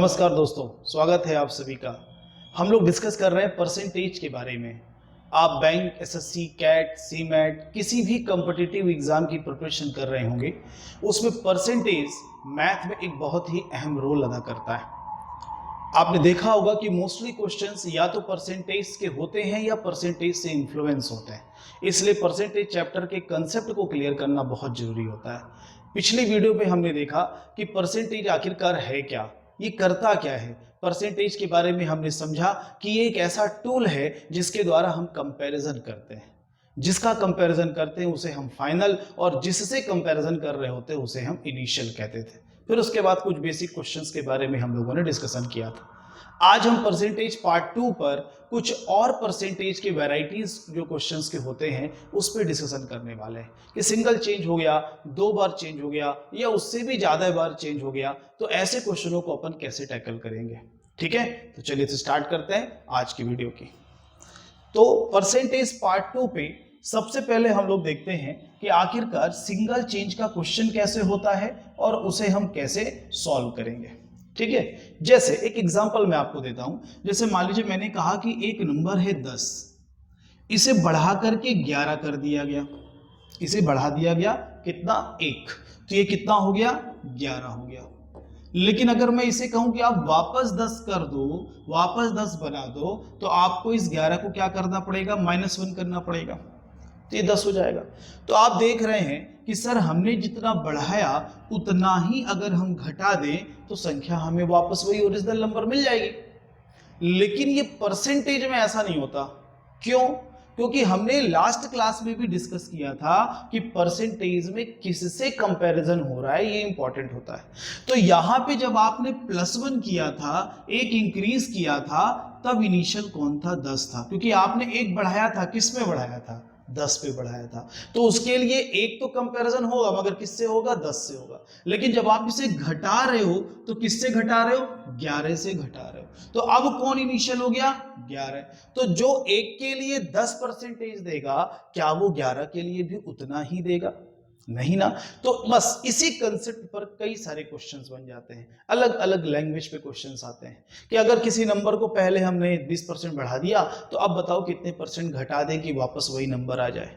नमस्कार दोस्तों, स्वागत है आप सभी का। हम लोग डिस्कस कर रहे हैं परसेंटेज के बारे में। आप बैंक, एसएससी, कैट, सीमैट किसी भी कॉम्पिटिटिव एग्जाम की प्रिपरेशन कर रहे होंगे, उसमें परसेंटेज मैथ में एक बहुत ही अहम रोल अदा करता है। आपने देखा होगा कि मोस्टली क्वेश्चंस या तो परसेंटेज के होते हैं या परसेंटेज से इन्फ्लुएंस होते हैं, इसलिए परसेंटेज चैप्टर के कंसेप्ट को क्लियर करना बहुत जरूरी होता है। पिछली वीडियो में हमने देखा कि परसेंटेज आखिरकार है क्या, ये करता क्या है। परसेंटेज के बारे में हमने समझा कि ये एक ऐसा टूल है जिसके द्वारा हम कंपैरिजन करते हैं, जिसका कंपैरिजन करते हैं उसे हम फाइनल, और जिससे कंपैरिजन कर रहे होते हैं उसे हम इनिशियल कहते थे। फिर उसके बाद कुछ बेसिक क्वेश्चंस के बारे में हम लोगों ने डिस्कशन किया था। आज हम परसेंटेज पार्ट 2 पर कुछ और परसेंटेज के वैरायटीज जो क्वेश्चंस के होते हैं उस पर डिस्कशन करने वाले हैं कि सिंगल चेंज हो गया, 2 बार चेंज हो गया या उससे भी ज्यादा बार चेंज हो गया, तो ऐसे क्वेश्चनों को अपन कैसे टैकल करेंगे। ठीक है, तो चलिए तो स्टार्ट करते हैं आज की वीडियो की। तो परसेंटेज पार्ट 2 पे सबसे पहले हम लोग देखते हैं कि आखिरकार सिंगल चेंज का क्वेश्चन कैसे होता है और उसे हम कैसे सॉल्व करेंगे। ठीक है, जैसे एक एग्जांपल मैं आपको देता हूं। जैसे मान लीजिए मैंने कहा कि एक नंबर है 10, इसे बढ़ा करके 11 कर दिया गया, इसे बढ़ा दिया गया कितना, 1, तो ये कितना हो गया, 11 हो गया। लेकिन अगर मैं इसे कहूं कि आप वापस 10 कर दो, वापस 10 बना दो, तो आपको इस 11 को क्या करना पड़ेगा, -1 करना पड़ेगा, तो ये 10 हो जाएगा। तो आप देख रहे हैं कि सर हमने जितना बढ़ाया उतना ही अगर हम घटा दें तो संख्या हमें वापस वही ओरिजिनल नंबर मिल जाएगी। लेकिन ये परसेंटेज में ऐसा नहीं होता। क्यों? क्योंकि हमने लास्ट क्लास में भी डिस्कस किया था कि परसेंटेज में किससे कंपैरिजन हो रहा है, ये इंपॉर्टेंट होता है। तो यहां पे जब आपने +1 किया था, एक इंक्रीज किया था, तब इनिशियल कौन था, 10 था, क्योंकि आपने एक बढ़ाया था, किस में बढ़ाया था, 10 पे बढ़ाया था। तो उसके लिए एक तो कंपैरिजन होगा, मगर किससे होगा, 10 से होगा। लेकिन जब आप इसे घटा रहे हो तो किससे घटा रहे हो, 11 से घटा रहे हो। तो अब कौन इनिशियल हो गया, 11। तो जो एक के लिए 10% देगा, क्या वो 11 के लिए भी उतना ही देगा, नहीं ना। तो बस इसी कंसेप्ट पर कई सारे क्वेश्चंस बन जाते हैं, अलग अलग लैंग्वेज पे क्वेश्चंस आते हैं कि अगर किसी नंबर को पहले हमने 20% बढ़ा दिया तो अब बताओ कितने परसेंट घटा दें कि वापस वही नंबर आ जाए।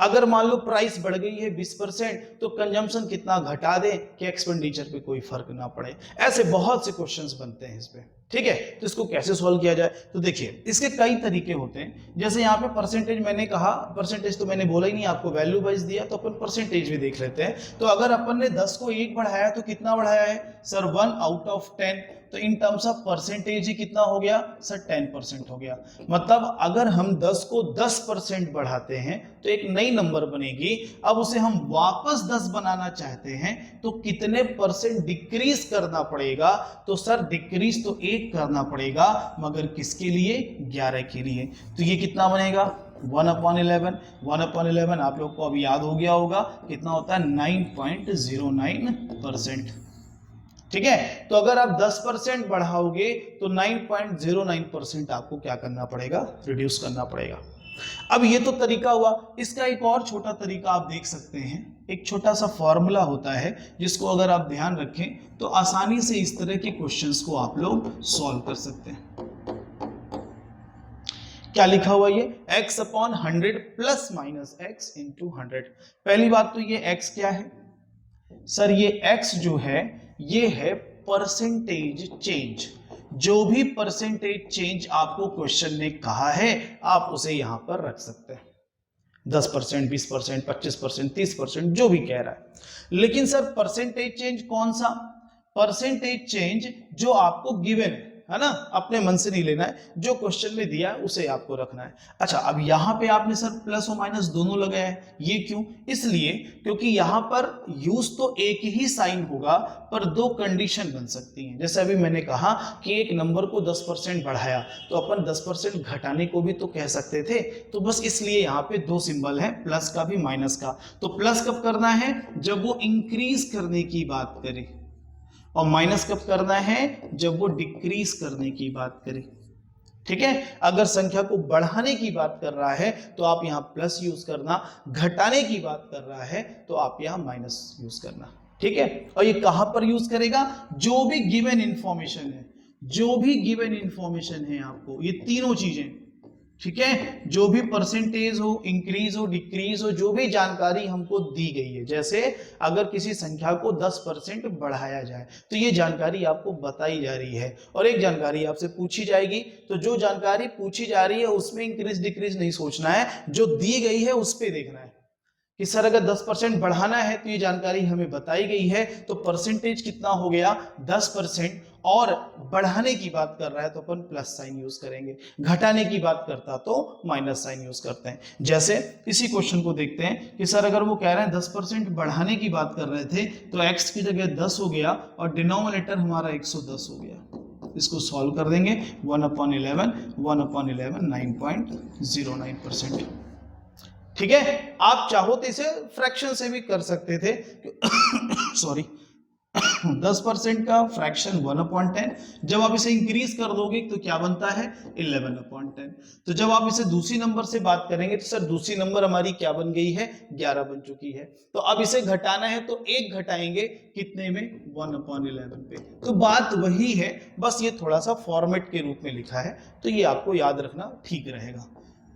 अगर मान लो प्राइस बढ़ गई है 20%, तो कंजम्पशन कितना घटा दें कि एक्सपेंडिचर पे कोई फर्क ना पड़े। ऐसे बहुत से क्वेश्चंस बनते हैं इस पे। ठीक है, तो इसको कैसे सॉल्व किया जाए, तो देखिए इसके कई तरीके होते हैं। जैसे यहाँ पे परसेंटेज मैंने कहा, परसेंटेज तो मैंने बोला ही नहीं, आपको वैल्यू वाइज दिया, तो अपन परसेंटेज भी देख लेते हैं। तो अगर अपन ने 10 को 1 बढ़ाया तो कितना बढ़ाया है सर, 1 आउट ऑफ 10, तो इन टर्म्स ऑफ परसेंटेज ही कितना हो गया सर, 10% हो गया। मतलब अगर हम 10 को 10% बढ़ाते हैं तो एक नई नंबर बनेगी। अब उसे हम वापस 10 बनाना चाहते हैं तो कितने परसेंट डिक्रीज करना पड़ेगा, तो सर डिक्रीज तो 1 करना पड़ेगा, मगर किसके लिए, 11 के लिए। तो ये कितना बनेगा, 1/11। 1/11 आप लोग को अभी याद हो गया होगा कितना होता है, 9.09%। ठीक है, तो अगर आप 10% बढ़ाओगे तो 9.09% आपको क्या करना पड़ेगा, रिड्यूस करना पड़ेगा। अब ये तो तरीका हुआ। इसका एक और छोटा तरीका आप देख सकते हैं, एक छोटा सा फॉर्मूला होता है जिसको अगर आप ध्यान रखें तो आसानी से इस तरह के क्वेश्चंस को आप लोग सॉल्व कर सकते हैं। क्या लिखा हुआ ये, x/100 ± x × 100। पहली बात तो ये x क्या है सर, ये x जो है ये है परसेंटेज चेंज। जो भी परसेंटेज चेंज आपको क्वेश्चन ने कहा है आप उसे यहां पर रख सकते हैं, 10%, 20%, 25%, 30%, जो भी कह रहा है। लेकिन सर परसेंटेज चेंज कौन सा, परसेंटेज चेंज जो आपको गिवन है ना, अपने मन से नहीं लेना है, जो क्वेश्चन में दिया है उसे आपको रखना है। अच्छा, अब यहां पे आपने सर प्लस और माइनस दोनों लगाया है, ये क्यों, इसलिए क्योंकि यहां पर यूज तो एक ही साइन होगा पर 2 कंडीशन बन सकती हैं। जैसे अभी मैंने कहा कि एक नंबर को 10% बढ़ाया तो अपन 10% घटाने को भी तो कह सकते थे, तो बस इसलिए यहाँ पे 2 सिंबल है, प्लस का भी माइनस का। तो प्लस कब करना है, जब वो इंक्रीज करने की बात करे, और माइनस कब करना है, जब वो डिक्रीज करने की बात करे। ठीक है, अगर संख्या को बढ़ाने की बात कर रहा है तो आप यहां प्लस यूज करना, घटाने की बात कर रहा है तो आप यहां माइनस यूज करना। ठीक है, और ये कहां पर यूज करेगा, जो भी गिवन इंफॉर्मेशन है, जो भी गिवन इंफॉर्मेशन है आपको, ये तीनों चीजें, ठीक है, जो भी परसेंटेज हो, इंक्रीज हो, डिक्रीज हो, जो भी जानकारी हमको दी गई है, जैसे अगर किसी संख्या को 10% बढ़ाया जाए तो ये जानकारी आपको बताई जा रही है, और एक जानकारी आपसे पूछी जाएगी, तो जो जानकारी पूछी जा रही है उसमें इंक्रीज डिक्रीज नहीं सोचना है, जो दी गई है उस पर देखना है कि सर अगर 10% बढ़ाना है तो ये जानकारी हमें बताई गई है, तो परसेंटेज कितना हो गया 10%, और बढ़ाने की बात कर रहा है तो अपन प्लस साइन यूज करेंगे, घटाने की बात करता तो माइनस साइन यूज करते हैं। जैसे इसी क्वेश्चन को देखते हैं कि सर अगर वो कह रहे हैं 10% बढ़ाने की बात कर रहे थे तो x की जगह 10 हो गया और डिनोमिनेटर हमारा 110 हो गया। इसको सॉल्व कर देंगे, 1/11 9.09%। ठीक है, आप चाहो तो इसे फ्रैक्शन से भी कर सकते थे सॉरी 10% का फ्रैक्शन 1/10, जब आप इसे इंक्रीज कर दोगे तो क्या बनता है 11/10। तो जब आप इसे दूसरी नंबर से बात करेंगे तो सर दूसरी नंबर हमारी क्या बन गई है 11 बन चुकी है, तो अब इसे घटाना है तो एक घटाएंगे कितने में 1/11 पे, तो बात वही है, बस ये थोड़ा सा फॉर्मेट के रूप में लिखा है, तो ये आपको याद रखना ठीक रहेगा।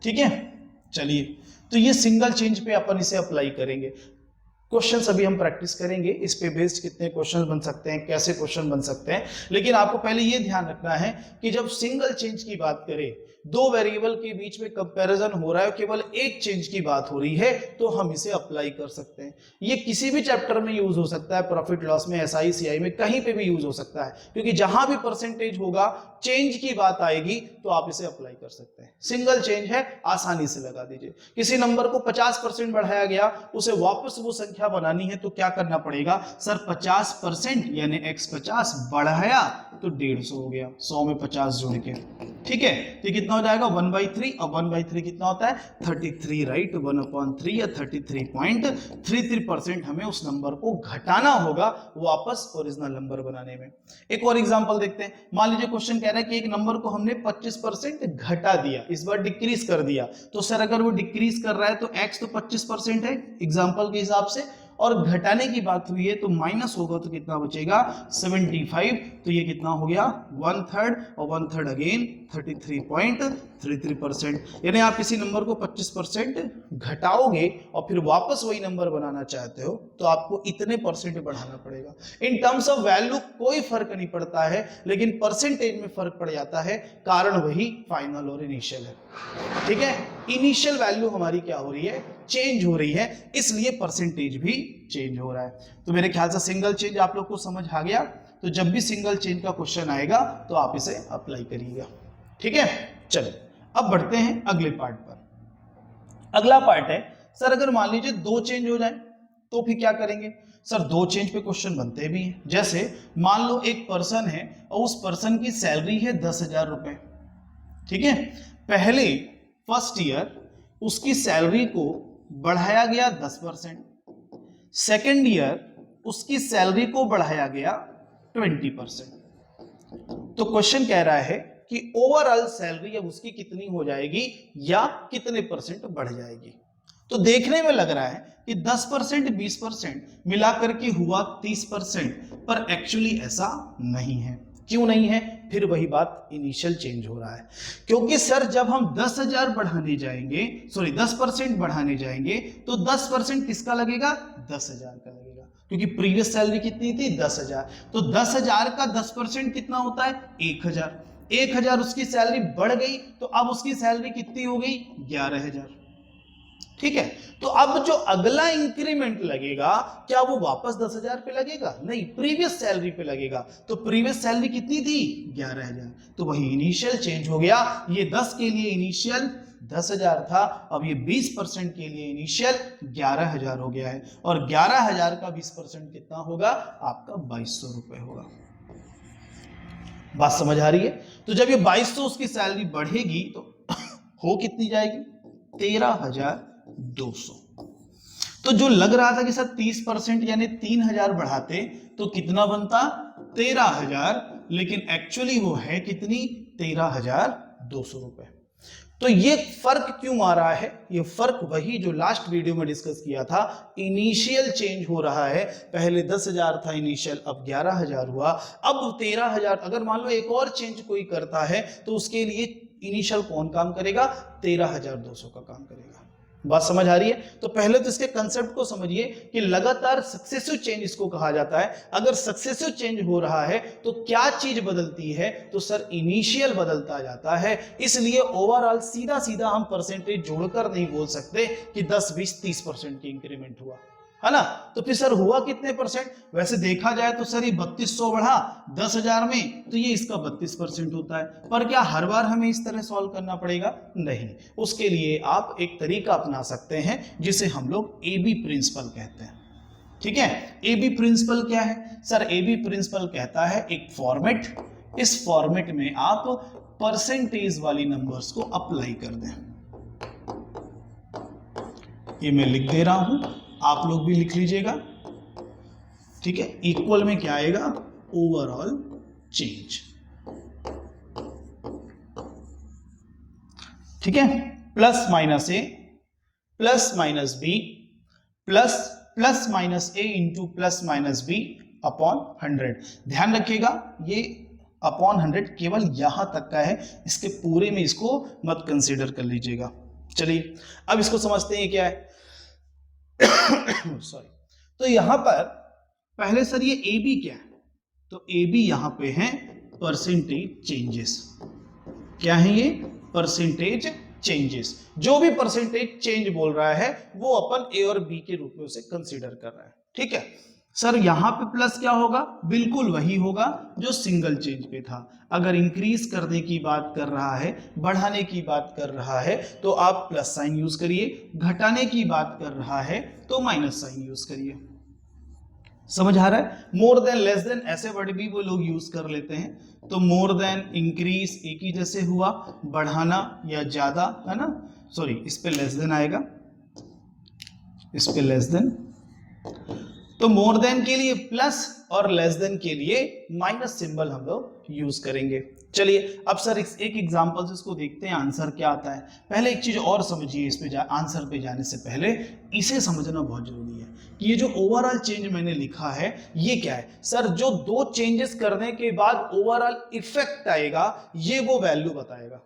ठीक है, चलिए, तो ये सिंगल चेंज पे अपन इसे अप्लाई करेंगे। क्वेश्चन अभी हम प्रैक्टिस करेंगे, इस पे बेस्ड कितने क्वेश्चन बन सकते हैं, कैसे क्वेश्चन बन सकते हैं, लेकिन आपको पहले ये ध्यान रखना है कि जब सिंगल चेंज की बात करें, दो वेरिएबल के बीच में कंपैरिजन हो रहा है, केवल एक चेंज की बात हो रही है, तो हम इसे अप्लाई कर सकते हैं। ये किसी भी चैप्टर में यूज हो सकता है, प्रॉफिट लॉस में, एसआई सीआई में, कहीं पे भी यूज हो सकता है, क्योंकि जहां भी परसेंटेज होगा, चेंज की बात आएगी तो आप इसे अप्लाई कर सकते हैं। सिंगल चेंज है, आसानी से लगा दीजिए। किसी नंबर को 50% बढ़ाया गया, उसे वापस वो संख्या बनानी है तो क्या करना पड़ेगा, सर 50% यानी x 50 बढ़ाया तो 150 हो गया, 100 में 50 जोड़ के, ठीक है, तो कितना हो जाएगा 1/3, और 1/3 कितना होता है 33, राइट, 1/3 या 33.33% हमें उस नंबर को घटाना होगा वापस ओरिजिनल नंबर बनाने में। एक और एग्जांपल देखते हैं, मान लीजिए क्वेश्चन कह रहा है कि एक नंबर को हमने 25% घटा दिया, इस बार डिक्रीज कर दिया, तो सर अगर वो डिक्रीज कर रहा है तो x तो 25% है एग्जांपल के हिसाब से, और घटाने की बात हुई है तो माइनस होगा तो कितना बचेगा 75, तो ये कितना हो गया 1/3, और 1/3 अगेन 33.33%। यानी आप किसी नंबर को 25% घटाओगे और फिर वापस वही नंबर बनाना चाहते हो तो आपको इतने परसेंट बढ़ाना पड़ेगा। इन टर्म्स ऑफ वैल्यू कोई फर्क नहीं पड़ता है, लेकिन परसेंटेज में फर्क पड़ जाता है, कारण वही फाइनल और इनिशियल है। ठीक है, इनिशियल वैल्यू हमारी क्या हो रही है, चेंज हो रही है, इसलिए परसेंटेज भी चेंज हो रहा है। तो मेरे ख्याल से सिंगल चेंज आप लोग को समझ आ गया, तो जब भी सिंगल चेंज का क्वेश्चन आएगा तो आप इसे अप्लाई करिएगा। ठीक है, चलो अब बढ़ते हैं अगले पार्ट पर। अगला पार्ट है, सर अगर मान लीजिए दो चेंज हो जाए तो फिर क्या करेंगे, सर दो चेंज पे क्वेश्चन बनते भी हैं। जैसे मान लो एक पर्सन है और उस पर्सन की सैलरी है 10,000 रुपए, ठीक है, पहले फर्स्ट ईयर उसकी सैलरी को बढ़ाया गया 10%, सेकेंड ईयर उसकी सैलरी को बढ़ाया गया 20%। तो क्वेश्चन कह रहा है कि ओवरऑल सैलरी अब उसकी कितनी हो जाएगी या कितने परसेंट बढ़ जाएगी। तो देखने में लग रहा है कि 10% 20% मिलाकर के हुआ 30%, पर एक्चुअली ऐसा नहीं है। क्यों नहीं है, फिर वही बात, इनिशियल चेंज हो रहा है, क्योंकि सर जब हम 10,000 बढ़ाने जाएंगे, सॉरी 10% बढ़ाने जाएंगे तो 10% किसका लगेगा 10,000 का लगेगा, क्योंकि प्रीवियस सैलरी कितनी थी 10,000, तो 10,000 का 10% कितना होता है 1,000। 1,000 उसकी सैलरी बढ़ गई तो अब उसकी सैलरी कितनी हो गई 11,000। ठीक है, तो अब जो अगला इंक्रीमेंट लगेगा क्या वो वापस 10,000 पे लगेगा, नहीं, प्रीवियस सैलरी पे लगेगा। तो प्रीवियस सैलरी कितनी थी 11,000, तो वही इनिशियल चेंज हो गया। ये 10 के लिए इनिशियल 10,000 था, अब ये 20% के लिए इनिशियल 11,000 हो गया है, और 11,000 का 20% कितना होगा आपका 2,200 रुपए होगा। बात समझ आ रही है। तो जब ये 2,200 उसकी सैलरी बढ़ेगी तो हो कितनी जाएगी 13,200। तो जो लग रहा था कि सर 30% यानी 3,000 बढ़ाते तो कितना बनता 13,000, लेकिन एक्चुअली वो है कितनी 13,200 रुपए। तो ये फर्क क्यों आ रहा है? ये फर्क वही जो लास्ट वीडियो में डिस्कस किया था, इनिशियल चेंज हो रहा है। पहले 10,000 था इनिशियल, अब 11,000 हुआ, अब 13,000। अगर मान लो एक और चेंज कोई करता है तो उसके लिए इनिशियल कौन काम करेगा? 13,200 का काम करेगा। बात समझ आ रही है? तो पहले तो इसके कंसेप्ट को समझिए कि लगातार सक्सेसिव चेंज इसको कहा जाता है। अगर सक्सेसिव चेंज हो रहा है तो क्या चीज बदलती है? तो सर इनिशियल बदलता जाता है। इसलिए ओवरऑल सीधा सीधा हम परसेंटेज जोड़कर नहीं बोल सकते कि 10, 20, 30% की इंक्रीमेंट हुआ, है ना। तो फिर सर हुआ कितने परसेंट? वैसे देखा जाए तो सर ये 3200 बढ़ा 10,000 में, तो ये इसका 32% होता है। पर क्या हर बार हमें इस तरह सॉल्व करना पड़ेगा? नहीं। उसके लिए आप एक तरीका अपना सकते हैं जिसे हम लोग एबी प्रिंसिपल कहते हैं। ठीक है, एबी प्रिंसिपल क्या है? सर एबी प्रिंसिपल कहता है एक फॉर्मेट, इस फॉर्मेट में आप परसेंटेज वाली नंबर्स को अप्लाई कर दें। ये मैं लिख दे रहा हूं, आप लोग भी लिख लीजिएगा। ठीक है, इक्वल में क्या आएगा? Overall change. ठीक है, plus minus A plus minus B plus minus A into plus minus B upon 100। ध्यान रखिएगा ये अपॉन 100 केवल यहां तक का है, इसके पूरे में इसको मत कंसीडर कर लीजिएगा। चलिए अब इसको समझते हैं क्या है। सॉरी, तो यहां पर पहले सर ये ए बी क्या है? तो ए बी यहां पे है परसेंटेज चेंजेस। क्या है ये? Percentage changes. जो भी परसेंटेज चेंज बोल रहा है वो अपन ए और बी के रूप में उसे कंसीडर कर रहा है। ठीक है सर, यहां पे प्लस क्या होगा? बिल्कुल वही होगा जो सिंगल चेंज पे था। अगर इंक्रीज करने की बात कर रहा है, बढ़ाने की बात कर रहा है तो आप प्लस साइन यूज करिए, घटाने की बात कर रहा है तो माइनस साइन यूज करिए। समझ आ रहा है? मोर देन, लेस देन ऐसे वर्ड भी वो लोग यूज कर लेते हैं। तो मोर देन, इंक्रीज एक ही जैसे हुआ, बढ़ाना या ज्यादा, है ना। सॉरी, इस पे लेस देन आएगा, इस पे लेस देन। तो मोर देन के लिए प्लस और लेस देन के लिए माइनस सिंबल हम लोग यूज करेंगे। चलिए अब सर एक एग्जांपल से इसको देखते हैं आंसर क्या आता है। पहले एक चीज और समझिए, इस पे आंसर पे जाने से पहले इसे समझना बहुत जरूरी है कि ये जो ओवरऑल चेंज मैंने लिखा है ये क्या है। सर जो दो चेंजेस करने के बाद ओवरऑल इफेक्ट आएगा ये वो वैल्यू बताएगा,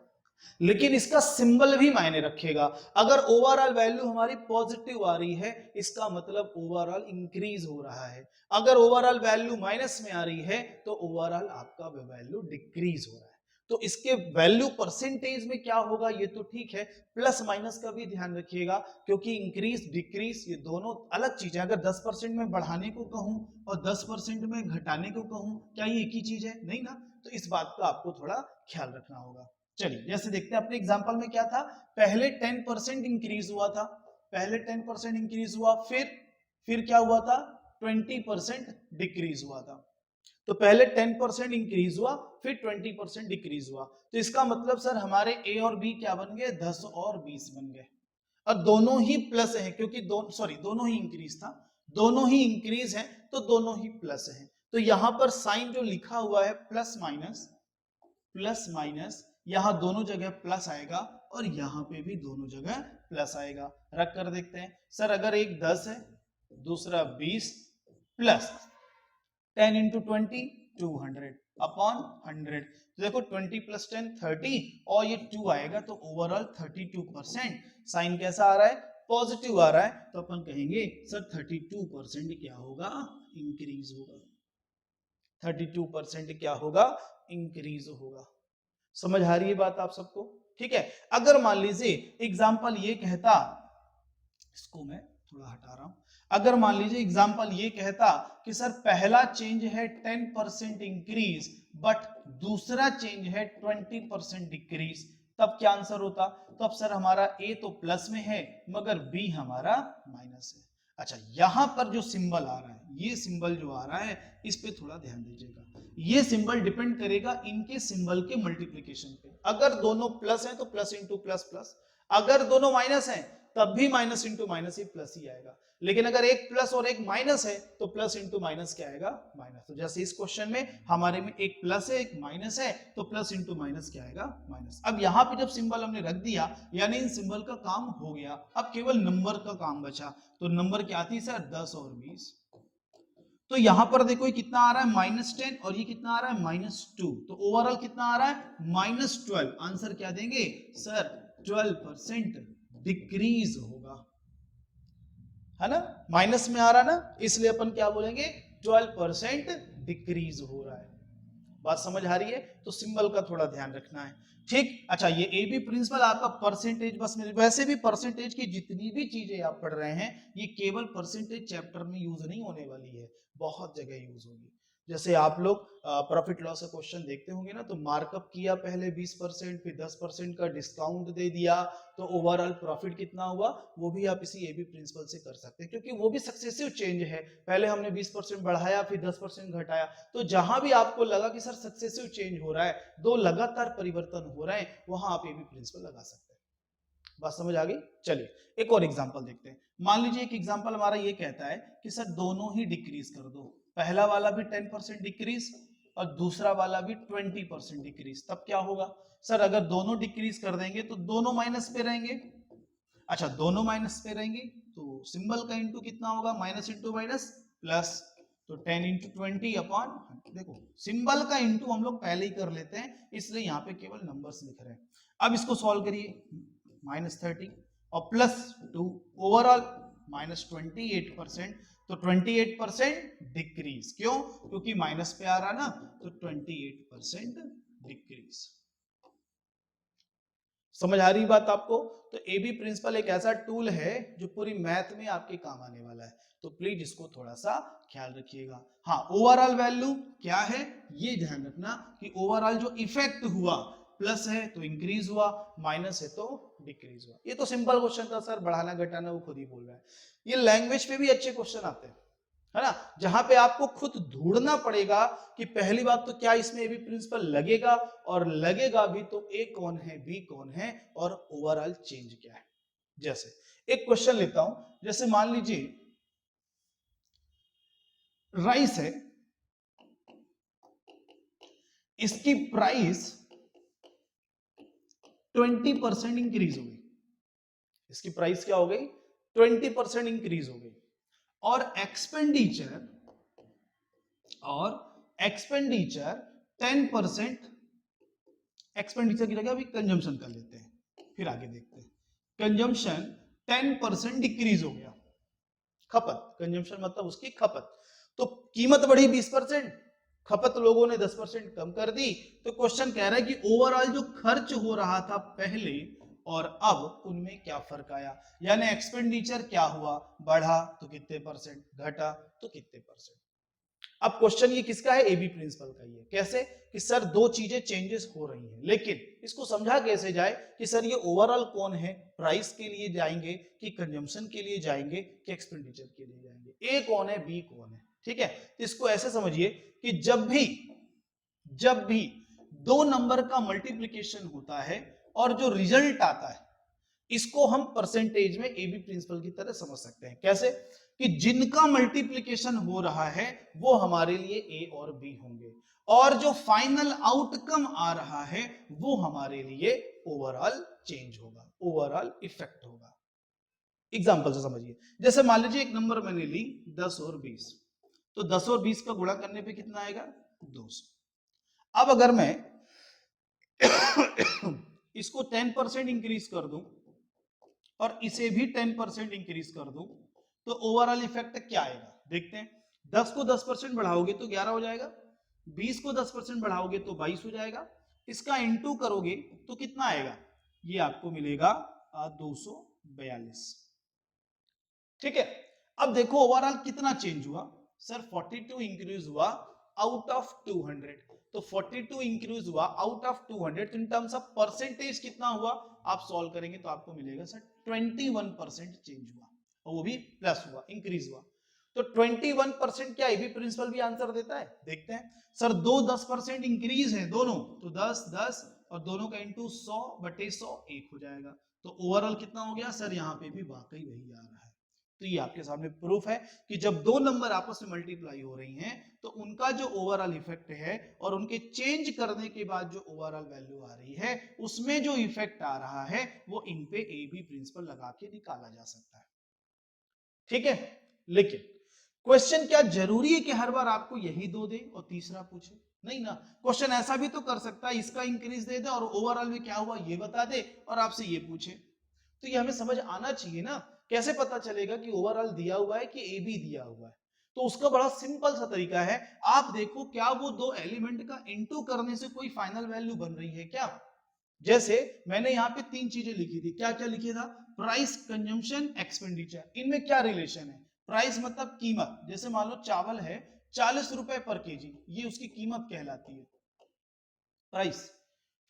लेकिन इसका सिंबल भी मायने रखेगा। अगर ओवरऑल वैल्यू हमारी पॉजिटिव आ रही है इसका मतलब ओवरऑल इंक्रीज हो रहा है, अगर ओवरऑल वैल्यू माइनस में आ रही है तो ओवरऑल आपका वैल्यू डिक्रीज हो रहा है। तो इसके वैल्यू परसेंटेज में क्या होगा ये तो ठीक है, प्लस माइनस का भी ध्यान रखिएगा क्योंकि इंक्रीज डिक्रीज ये दोनों अलग चीजें। अगर 10% में बढ़ाने को कहूं और 10% में घटाने को कहूं, क्या ये एक ही चीज है? नहीं ना। तो इस बात का आपको थोड़ा ख्याल रखना होगा। चलिए जैसे देखते हैं अपने एग्जांपल में क्या था। पहले 10% इंक्रीज हुआ था, पहले 10% इंक्रीज हुआ, फिर क्या हुआ था? 20% डिक्रीज हुआ था। तो पहले 10% इंक्रीज हुआ, फिर 20% डिक्रीज हुआ। तो इसका मतलब सर हमारे ए और बी क्या बन गए? 10 और 20 बन गए। और दोनों ही प्लस है क्योंकि दोनों ही इंक्रीज था, दोनों ही इंक्रीज है तो दोनों ही प्लस है। तो यहां पर साइन जो लिखा हुआ है प्लस माइनस, यहां दोनों जगह प्लस आएगा और यहां पे भी दोनों जगह प्लस आएगा। रख कर देखते हैं सर, अगर एक 10 है दूसरा 20 प्लस 10 इंटू 20 200 अपॉन 100। तो देखो 20 प्लस 10 30 और ये 2 आएगा तो ओवरऑल 32%। साइन कैसा आ रहा है? पॉजिटिव आ रहा है। तो अपन कहेंगे सर 32% क्या होगा? इंक्रीज होगा। 32% क्या होगा? इंक्रीज होगा। समझ आ रही है बात आप सबको? ठीक है, अगर मान लीजिए एग्जाम्पल ये कहता, इसको मैं थोड़ा हटा रहा हूं, अगर मान लीजिए एग्जाम्पल ये कहता कि सर पहला चेंज है 10% इंक्रीज बट दूसरा चेंज है 20% डिक्रीज, तब क्या आंसर होता? तो अब सर हमारा ए तो प्लस में है मगर बी हमारा माइनस है। अच्छा, यहां पर जो सिंबल आ रहा है, ये सिंबल जो आ रहा है इस पे थोड़ा ध्यान दीजिएगा। ये सिंबल डिपेंड करेगा इनके सिंबल के मल्टीप्लिकेशन पे। अगर दोनों प्लस हैं तो प्लस इंटू प्लस प्लस, अगर दोनों माइनस हैं तब भी माइनस इंटू माइनस ये प्लस ही आएगा। लेकिन अगर एक प्लस और एक माइनस है तो प्लस इंटू माइनस क्या आएगा, माइनस। तो जैसे इस क्वेश्चन में हमारे में एक प्लस है एक माइनस है, तो प्लस इंटू माइनस क्या आएगा, माइनस। अब यहाँ पे जब सिंबल हमने रख दिया यानी इन सिंबल का काम हो गया, अब केवल नंबर का काम बचा। तो नंबर क्या थी सर, 10 और 20। तो यहां पर देखो ये कितना आ रहा है, -10, और ये कितना आ रहा है, -2। तो ओवरऑल कितना आ रहा है, -12। आंसर क्या देंगे सर, 12% डिक्रीज होगा, है ना, माइनस में आ रहा ना, इसलिए अपन क्या बोलेंगे, 12% डिक्रीज हो रहा है। बात समझ आ रही है? तो सिंबल का थोड़ा ध्यान रखना है, ठीक। अच्छा, ये ए बी प्रिंसिपल आपका परसेंटेज बस में, वैसे भी परसेंटेज की जितनी भी चीजें आप पढ़ रहे हैं ये केवल परसेंटेज चैप्टर में यूज नहीं होने वाली है, बहुत जगह यूज होगी। जैसे आप लोग प्रॉफिट लॉस का क्वेश्चन देखते होंगे ना, तो मार्कअप किया पहले 20%, फिर 10% का डिस्काउंट दे दिया, तो ओवरऑल प्रॉफिट कितना हुआ, वो भी आप इसी एबी प्रिंसिपल से कर सकते हैं, क्योंकि वो भी सक्सेसिव चेंज है। पहले हमने 20% बढ़ाया, फिर 10% घटाया, तो जहां भी आपको लगा कि सर सक्सेसिव चेंज हो रहा है, दो लगातार परिवर्तन हो रहे हैं, वहां आप एबी प्रिंसिपल लगा सकते हैं। बात समझ आ गई? चलिए एक और एग्जांपल देखते हैं। मान लीजिए एक एग्जांपल हमारा ये कहता है कि सर दोनों ही डिक्रीज कर दो, पहला वाला भी 10% डिक्रीज और दूसरा वाला भी 20% डिक्रीज। तब क्या होगा सर, अगर दोनों डिक्रीज कर देंगे तो दोनों माइनस पे रहेंगे। अच्छा, दोनों माइनस पे रहेंगे तो सिंबल का इंटू कितना होगा, माइनस इंटू माइनस प्लस, तो 10 इंटू 20 अपॉन, देखो सिंबल का इंटू हम लोग पहले ही कर लेते हैं, इसलिए यहाँ पे केवल नंबर्स लिख रहे हैं। अब इसको सॉल्व करिए, -30 और +2, ओवरऑल -28%। तो 28% डिक्रीज, क्यों, क्योंकि माइनस पे आ रहा ना, तो 28% डिक्रीज। समझ आ रही बात आपको? तो एबी प्रिंसिपल एक ऐसा टूल है जो पूरी मैथ में आपके काम आने वाला है, तो प्लीज इसको थोड़ा सा ख्याल रखिएगा। हाँ, ओवरऑल वैल्यू क्या है ये ध्यान रखना कि ओवरऑल जो इफेक्ट हुआ, प्लस है तो इंक्रीज हुआ, माइनस है तो डिक्रीज हुआ। ये तो सिंपल क्वेश्चन था सर, बढ़ाना घटाना वो खुद ही बोल रहा है। ये लैंग्वेज पे भी अच्छे क्वेश्चन आते हैं, है ना, जहां पे आपको खुद ढूंढना पड़ेगा कि पहली बात तो क्या इसमें एबी प्रिंसिपल लगेगा, और लगेगा भी तो ए कौन है बी कौन है और ओवरऑल चेंज क्या है। जैसे एक क्वेश्चन लेता हूं, जैसे मान लीजिए राइस है, इसकी प्राइस 20% इंक्रीज हो गई, इसकी प्राइस क्या हो गई, 20% इंक्रीज हो गई, और एक्सपेंडिचर 10%, एक्सपेंडिचर की जगह अभी कंजम्पशन कर लेते हैं, फिर आगे देखते हैं। कंजम्पशन 10% डिक्रीज हो गया, खपत, कंजम्पशन मतलब उसकी खपत, तो कीमत बढ़ी 20%, खपत लोगों ने 10% कम कर दी। तो क्वेश्चन कह रहा है कि ओवरऑल जो खर्च हो रहा था पहले और अब उनमें क्या फर्क आया, यानी एक्सपेंडिचर क्या हुआ, बढ़ा तो कितने परसेंट, घटा तो कितने परसेंट। अब क्वेश्चन ये किसका है, एबी प्रिंसिपल का ही है। कैसे कि सर दो चीजें चेंजेस हो रही हैं, लेकिन इसको समझा कैसे जाए कि सर ये ओवरऑल कौन है, प्राइस के लिए जाएंगे कि कंजम्पशन के लिए जाएंगे कि एक्सपेंडिचर के लिए जाएंगे, ए कौन है बी कौन है। ठीक है, तो इसको ऐसे समझिए कि जब भी दो नंबर का मल्टीप्लीकेशन होता है और जो रिजल्ट आता है, इसको हम परसेंटेज में एबी प्रिंसिपल की तरह समझ सकते हैं। कैसे कि जिनका मल्टीप्लिकेशन हो रहा है वो हमारे लिए ए और बी होंगे, और जो फाइनल आउटकम आ रहा है वो हमारे लिए ओवरऑल चेंज होगा, ओवरऑल इफेक्ट होगा। एग्जांपल से समझिए, जैसे मान लीजिए एक नंबर मैंने ली 10 और 20, तो 10 और 20 का गुणा करने पे कितना आएगा, 200। अब अगर मैं इसको 10% इंक्रीज कर दूं और इसे भी 10% इंक्रीज कर दूं, तो ओवरऑल इफेक्ट क्या आएगा देखते हैं। 10 को 10% बढ़ाओगे तो 11 हो जाएगा, 20 को 10% बढ़ाओगे तो 22 हो जाएगा, इसका इंटू करोगे तो कितना आएगा, ये आपको मिलेगा 242। ठीक है, अब देखो ओवरऑल कितना चेंज हुआ, सर 42 इंक्रीज हुआ आउट ऑफ 200, तो 42 इंक्रीज हुआ out of 200, in terms of percentage कितना हुआ, आप सॉल्व करेंगे तो आपको मिलेगा सर 21% चेंज हुआ, और वो भी प्लस हुआ, इंक्रीज हुआ। तो 21% क्या एबी प्रिंसिपल भी आंसर देता है, देखते हैं। सर दो 10% इंक्रीज है दोनों, तो 10 10 और दोनों का इंटू 100/100 1 हो जाएगा, तो ओवरऑल कितना हो गया सर, यहाँ पे भी वाकई वही आ रहा है। तो ये आपके सामने प्रूफ है कि जब दो नंबर आपस में मल्टीप्लाई हो रही हैं तो उनका जो ओवरऑल इफेक्ट है और उनके चेंज करने के बाद जो ओवरऑल वैल्यू आ रही है उसमें जो इफेक्ट आ रहा है वो इन पे ए बी प्रिंसिपल लगा के निकाला जा सकता है। ठीक है, लेकिन क्वेश्चन क्या जरूरी है कि हर बार आपको यही दो दे और तीसरा पूछे? नहीं ना, क्वेश्चन ऐसा भी तो कर सकता है इसका इंक्रीज दे दे और ओवरऑल में क्या हुआ ये बता दे और आपसे ये पूछे। तो ये हमें समझ आना चाहिए ना, कैसे पता चलेगा कि ओवरऑल दिया हुआ है कि ए बी दिया हुआ है? तो उसका बड़ा सिंपल सा तरीका है, आप देखो क्या वो दो एलिमेंट का इनटू करने से कोई फाइनल वैल्यू बन रही है क्या? जैसे मैंने यहाँ पे तीन चीजें लिखी थी, क्या क्या लिखी था? Price, consumption, expenditure. इनमें क्या रिलेशन है? प्राइस मतलब कीमत, जैसे मान लो चावल है 40 रुपए पर केजी, ये उसकी कीमत कहलाती है प्राइस।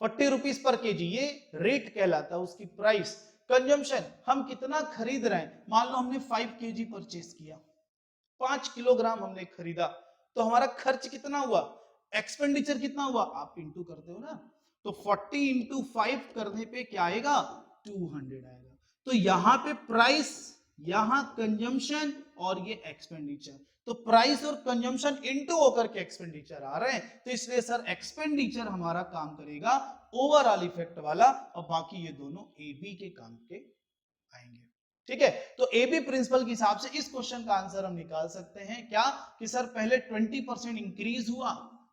40 रुपीज पर केजी ये रेट कहलाता है उसकी प्राइस। कंजम्पशन, हम कितना खरीद रहे हैं, मान लो हमने 5 केजी परचेस किया, 5 किलोग्राम हमने खरीदा, तो हमारा खर्च कितना हुआ, एक्सपेंडिचर कितना हुआ, आप इंटू करते हो ना, तो 40 इंटू 5 करने पे क्या आएगा, 200 आएगा। तो यहां पे प्राइस, यहां कंजम्पशन और ये एक्सपेंडिचर, तो प्राइस और कंजम्पशन इनटू होकर के एक्सपेंडिचर आ रहे हैं, तो इसलिए सर एक्सपेंडिचर हमारा काम करेगा ओवरऑल इफेक्ट वाला और बाकी ये दोनों ए बी के काम के आएंगे। ठीक है, तो ए बी प्रिंसिपल के हिसाब से इस क्वेश्चन का आंसर हम निकाल सकते हैं क्या, कि सर पहले 20% इंक्रीज हुआ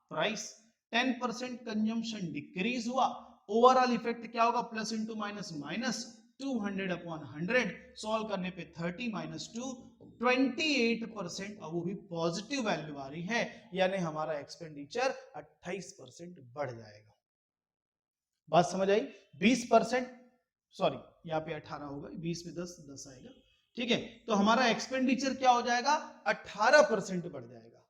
प्राइस, 10% कंजम्पशन डिक्रीज हुआ, ओवरऑल इफेक्ट क्या होगा, plus into minus minus, 200 upon 100, solve करने पे 30 माइनस 2, 28%, और वो भी पॉजिटिव वैल्यू आ रही है, यानी हमारा एक्सपेंडिचर 28% बढ़ जाएगा। बात समझ आई? 20%, सॉरी यहाँ पे 18 होगा, 20 में 10 10 आएगा। ठीक है, तो हमारा एक्सपेंडिचर क्या हो जाएगा, 18% बढ़ जाएगा।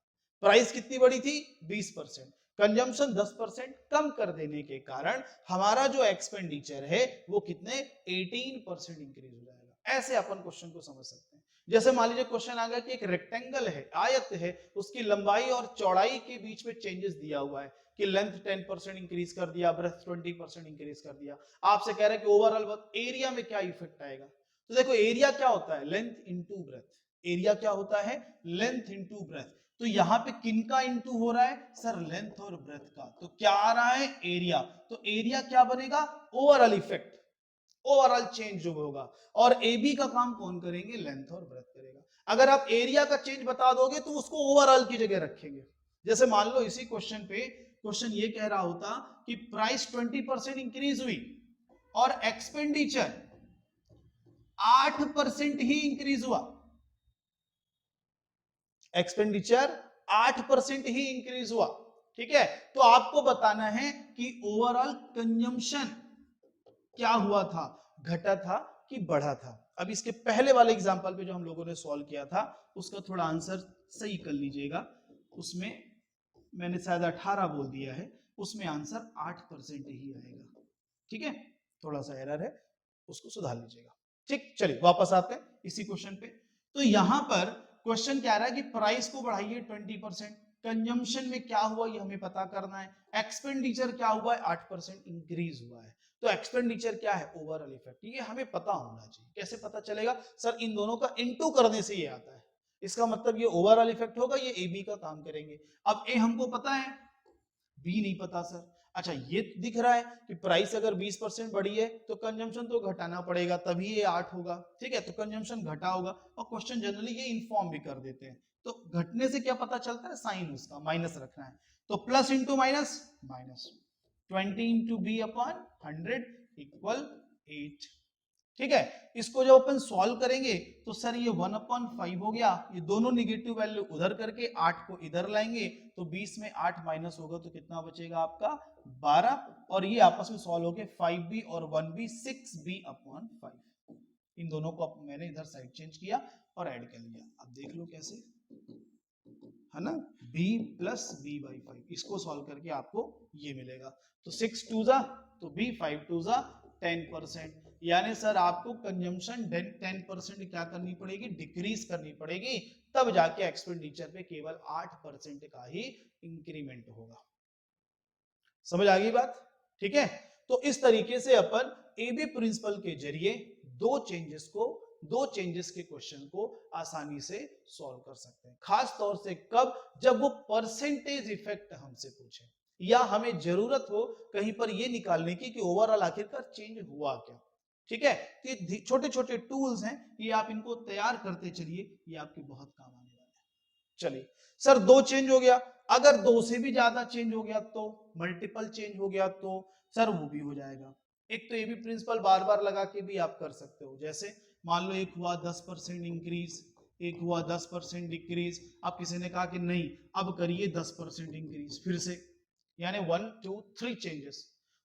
प्राइस कितनी बढ़ी थी, 20%, कंजम्पशन 10% कम कर देने के कारण हमारा जो एक्सपेंडिचर है वो कितने, 18% इंक्रीज हो जाएगा। ऐसे अपन क्वेश्चन को समझ सकते हैं। जैसे मान लीजिए क्वेश्चन आ गया कि एक रेक्टेंगल है, आयत है, उसकी लंबाई और चौड़ाई के बीच में चेंजेस दिया हुआ है कि लेंथ 10% इंक्रीज कर दिया, ब्रेथ 20% इंक्रीज कर दिया, आपसे कह रहा है कि ओवरऑल एरिया में क्या इफेक्ट आएगा। तो देखो एरिया क्या होता है, लेंथ इंटू ब्रेथ, एरिया क्या होता है, लेंथ इंटू ब्रेथ। तो यहाँ पे किन का इंटू हो रहा है सर, लेंथ और ब्रेथ का, तो क्या आ रहा है, एरिया। तो एरिया क्या बनेगा, ओवरऑल इफेक्ट, ओवरऑल चेंज जो होगा, और ए बी का काम कौन करेंगे, लेंथ और ब्रेथ करेगा। अगर आप एरिया का चेंज बता दोगे तो उसको ओवरऑल की जगह रखेंगे। जैसे मान लो इसी क्वेश्चन पे क्वेश्चन ये कह रहा होता कि प्राइस 20% इंक्रीज हुई और एक्सपेंडिचर 8% ही इंक्रीज हुआ, एक्सपेंडिचर 8% ही इंक्रीज हुआ। ठीक है, तो आपको बताना है कि ओवरऑल कंजम्पशन क्या हुआ था, घटा था कि बढ़ा था। अब इसके पहले वाले एग्जांपल पे जो हम लोगों ने सॉल्व किया था उसका थोड़ा आंसर सही कर लीजिएगा, उसमें मैंने शायद 18 बोल दिया है, उसमें आंसर 8% ही आएगा। ठीक है, थोड़ा सा एरर है, उसको सुधार लीजिएगा। ठीक, चलिए वापस आते हैं इसी क्वेश्चन पे। तो यहां पर क्वेश्चन क्या रहा है कि प्राइस को बढ़ाइए 20%, कंजम्पशन में क्या हुआ ये हमें पता करना है, एक्सपेंडिचर क्या हुआ है, 8% इंक्रीज हुआ है। तो एक्सपेंडिचर क्या है, ओवरऑल इफेक्ट, ये हमें पता होना चाहिए। कैसे पता चलेगा सर, इन दोनों का इनटू करने से ये आता है, इसका मतलब ये ओवरऑल इफेक्ट होगा, ये ए बी का काम करेंगे। अब ए हमको पता है, बी नहीं पता सर। अच्छा, ये दिख रहा है कि प्राइस अगर 20% बढ़ी है तो कंजम्पशन तो घटाना पड़ेगा, तभी ये 8 होगा। ठीक है, तो कंजम्पशन घटा होगा, और क्वेश्चन जनरली ये इन्फॉर्म भी कर देते हैं। तो घटने से क्या पता चलता है, साइन उसका माइनस रखना है, तो plus into minus minus, 20 into b upon 100 equal 8। ठीक है, इसको जब अपन सॉल्व करेंगे तो सर ये 1/5 हो गया, ये दोनों निगेटिव वैल्यू उधर करके 8 को इधर लाएंगे, तो 20 में 8 माइनस होगा तो कितना बचेगा आपका 12, और ये आपस में सॉल्व हो गए 5b और 1b, 6b/5। इन दोनों को मैंने इधर साइड चेंज किया और ऐड कर लिया। अब देख लो कैसे है ना, b प्लस b/5, इसको सॉल्व करके आपको ये मिलेगा। तो 6 2 जा तो b, 5 2 जा 10%, यानी सर आपको कंजम्पशन 10% क्या करनी पड़ेगी, डिक्रीज करनी पड़ेगी, तब जाके एक्सपेंडिचर पे केवल 8% का ही इंक्रीमेंट होगा। समझ आ गई बात? ठीक है, तो इस तरीके से अपन एबी प्रिंसिपल के जरिए दो चेंजेस के क्वेश्चन को आसानी से सॉल्व कर सकते हैं। खास तौर से कब, जब वो परसेंटेज इफेक्ट हमसे पूछे या हमें जरूरत हो कहीं पर ये निकालने की कि ओवरऑल आखिरकार चेंज हुआ क्या। ठीक है, तो छोटे छोटे टूल्स हैं, ये आप इनको तैयार करते चलिए, ये आपके बहुत काम आने वाले हैं। चलिए सर, दो चेंज हो गया, अगर दो से भी ज्यादा चेंज हो गया तो, मल्टीपल चेंज हो गया तो सर वो भी हो जाएगा। एक तो ये भी प्रिंसिपल बार बार लगा के भी आप कर सकते हो, जैसे मान लो एक हुआ 10% इंक्रीज, एक हुआ 10% डिक्रीज, अब किसी ने कहा कि नहीं अब करिए 10% इंक्रीज फिर से, यानी 1 2 3 चेंजेस।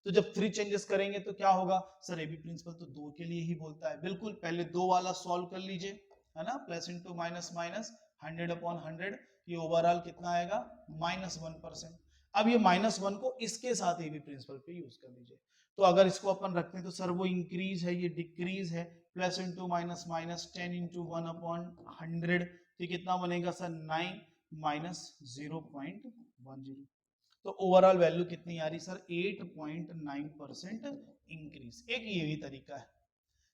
तो जब 3 चेंजेस करेंगे तो क्या होगा सर, एबी प्रिंसिपल तो दो के लिए ही बोलता है। बिल्कुल, पहले दो वाला सॉल्व कर लीजिए, है ना, प्लस इंटू माइनस माइनस 100/100, ये ओवरऑल कितना आएगा -1%। अब ये -1 को इसके साथ एबी प्रिंसिपल पे यूज कर लीजिए। तो अगर इसको अपन रखते हैं तो सर वो इंक्रीज है, ये डिक्रीज है, plus into minus minus 10 into 1/100, तो कितना बनेगा सर 9 माइनस 0.10। तो ओवरऑल वैल्यू कितनी आ रही सर 8.9% इंक्रीज। एक ये भी तरीका है,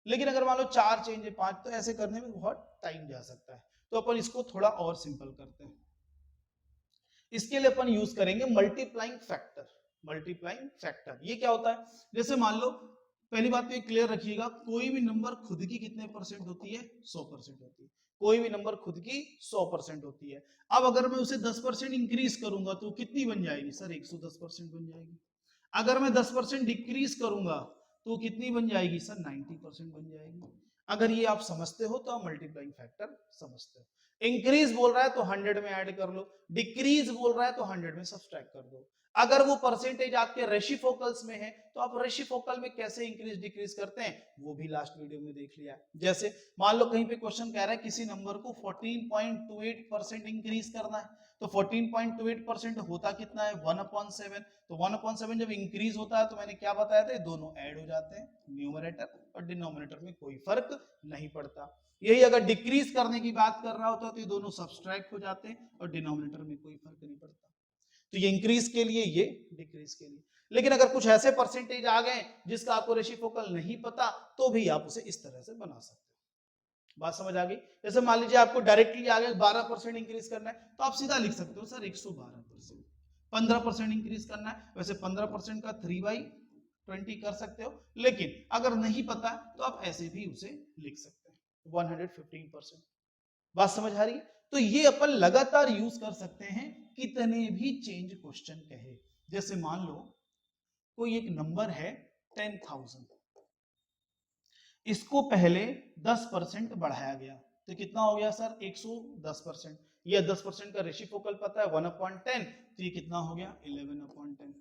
लेकिन अगर मान लो 4 चेंज है 5, तो ऐसे करने में बहुत टाइम जा सकता है, तो अपन इसको थोड़ा और सिंपल करते हैं। इसके लिए अपन यूज करेंगे मल्टीप्लाइंग फैक्टर। मल्टीप्लाइंग फैक्टर ये क्या होता है, जैसे मान लो, पहली बात तो ये क्लियर रखिएगा, कोई भी नंबर खुद की कितने परसेंट होती है, 100% होती है। कोई भी नंबर खुद की 100% होती है। अब अगर मैं उसे 10% इंक्रीज करूंगा तो कितनी बन जाएगी सर, 110% बन जाएगी। अगर मैं 10% डिक्रीज करूंगा तो कितनी बन जाएगी सर, 90% बन जाएगी। अगर ये आप समझते हो तो आप मल्टीप्लाइंग फैक्टर समझते हो। इंक्रीज बोल रहा है तो 100 में ऐड कर लो, डिक्रीज बोल रहा है तो 100 में सब्सट्रैक्ट कर दो। अगर वो परसेंटेज आपके रेसिप्रोकल्स में है तो आप रेसिप्रोकल में कैसे इंक्रीज डिक्रीज करते हैं वो भी लास्ट वीडियो में देख लिया है। जैसे मान लो कहीं पे क्वेश्चन कह रहा है किसी नंबर को 14.28% इंक्रीज करना है, तो 14.28% होता कितना है 1/7। तो 1/7 जब इंक्रीज होता है तो मैंने क्या बताया था, दोनों ऐड हो जाते हैं, न्यूमरेटर और डिनोमिनेटर में कोई फर्क नहीं पड़ता। यही अगर डिक्रीज करने की बात कर रहा होता तो ये दोनों सब्सट्रैक्ट हो जाते हैं और डिनोमिनेटर में कोई फर्क नहीं पड़ता। तो ये इंक्रीज के लिए, ये डिक्रीज के लिए। लेकिन अगर कुछ ऐसे परसेंटेज आ गए जिसका आपको रेसिप्रोकल नहीं पता तो भी आप उसे इस तरह से बना सकते हो। बात समझ आ गई। जैसे मान लीजिए आपको डायरेक्टली आगे 12% इंक्रीज करना है तो आप सीधा लिख सकते हो सर 112%। 15% इंक्रीज करना है, वैसे 15% का 3/20 कर सकते हो, लेकिन अगर नहीं पता तो आप ऐसे भी उसे लिख सकते हैं 115%। बात समझ आ रही है। तो ये अपन लगातार यूज कर सकते हैं कितने भी चेंज क्वेश्चन कहे। जैसे मान लो कोई एक नंबर है 10,000, इसको पहले 10% बढ़ाया गया तो कितना हो गया सर 110%। ये 10% का रेसिप्रोकल पता है 1/10, तो ये कितना हो गया 11/10।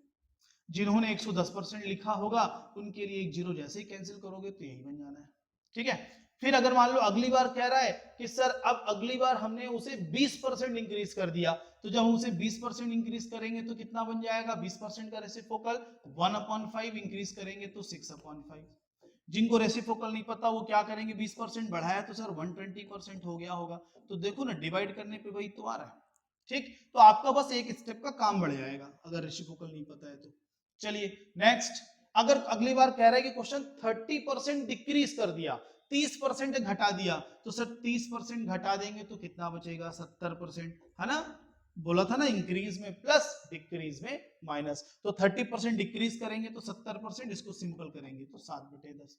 जिन्होंने 110% लिखा होगा उनके लिए एक जीरो जैसे ही कैंसिल करोगे तो यही बन जाना है। ठीक है, फिर अगर मान लो अगली बार कह रहा है कि सर अब अगली बार हमने उसे 20% इंक्रीज कर दिया, तो जब हम उसे 20% इंक्रीज करेंगे तो कितना बन जाएगा, 20% का रेसिप्रोकल 1/5 इंक्रीज करेंगे तो 6/5। जिनको रेसिप्रोकल नहीं पता वो क्या करेंगे, 20% बढ़ाया तो सर 120% हो गया होगा, तो देखो ना डिवाइड करने पे वही तो आ रहा है। ठीक, तो आपका बस एक स्टेप का काम बढ़ जाएगा अगर रेसिप्रोकल नहीं पता है तो। चलिए नेक्स्ट, अगर अगली बार कह रहा है कि क्वेश्चन 30% डिक्रीज कर दिया, 30% घटा दिया, तो सर 30% घटा देंगे तो कितना बचेगा 70%, है ना। बोला था ना इंक्रीज में प्लस डिक्रीज में माइनस, तो 30% डिक्रीज करेंगे तो 70%, इसको सिंपल करेंगे तो 7/10,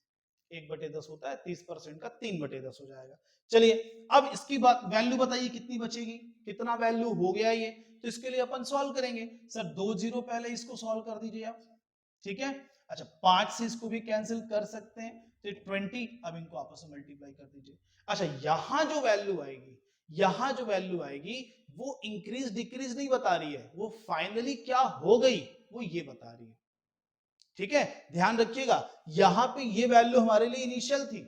1/10 होता है, 30% का 3/10 हो जाएगा। चलिए अब इसकी बात वैल्यू बताइए कितनी बचेगी, कितना वैल्यू हो गया ये, तो इसके लिए अपन सॉल्व करेंगे। सर 2 जीरो पहले इसको सॉल्व कर दीजिए आप, ठीक है। अच्छा 5 से इसको भी कैंसिल कर सकते हैं तो 20, अब इनको आपस में मल्टीप्लाई कर दीजिए। अच्छा यहां जो वैल्यू आएगी, यहां जो वैल्यू आएगी वो इंक्रीज डिक्रीज नहीं बता रही है, वो फाइनली क्या हो गई वो ये बता रही है। ठीक है, ध्यान रखिएगा यहां पे ये वैल्यू हमारे लिए इनिशियल थी,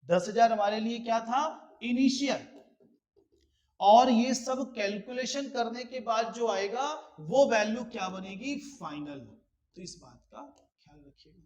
10,000 हमारे लिए क्या था, इनिशियल, और ये सब कैलकुलेशन करने के बाद जो आएगा वो वैल्यू क्या बनेगी, फाइनल। तो इस बात का ख्याल रखिएगा।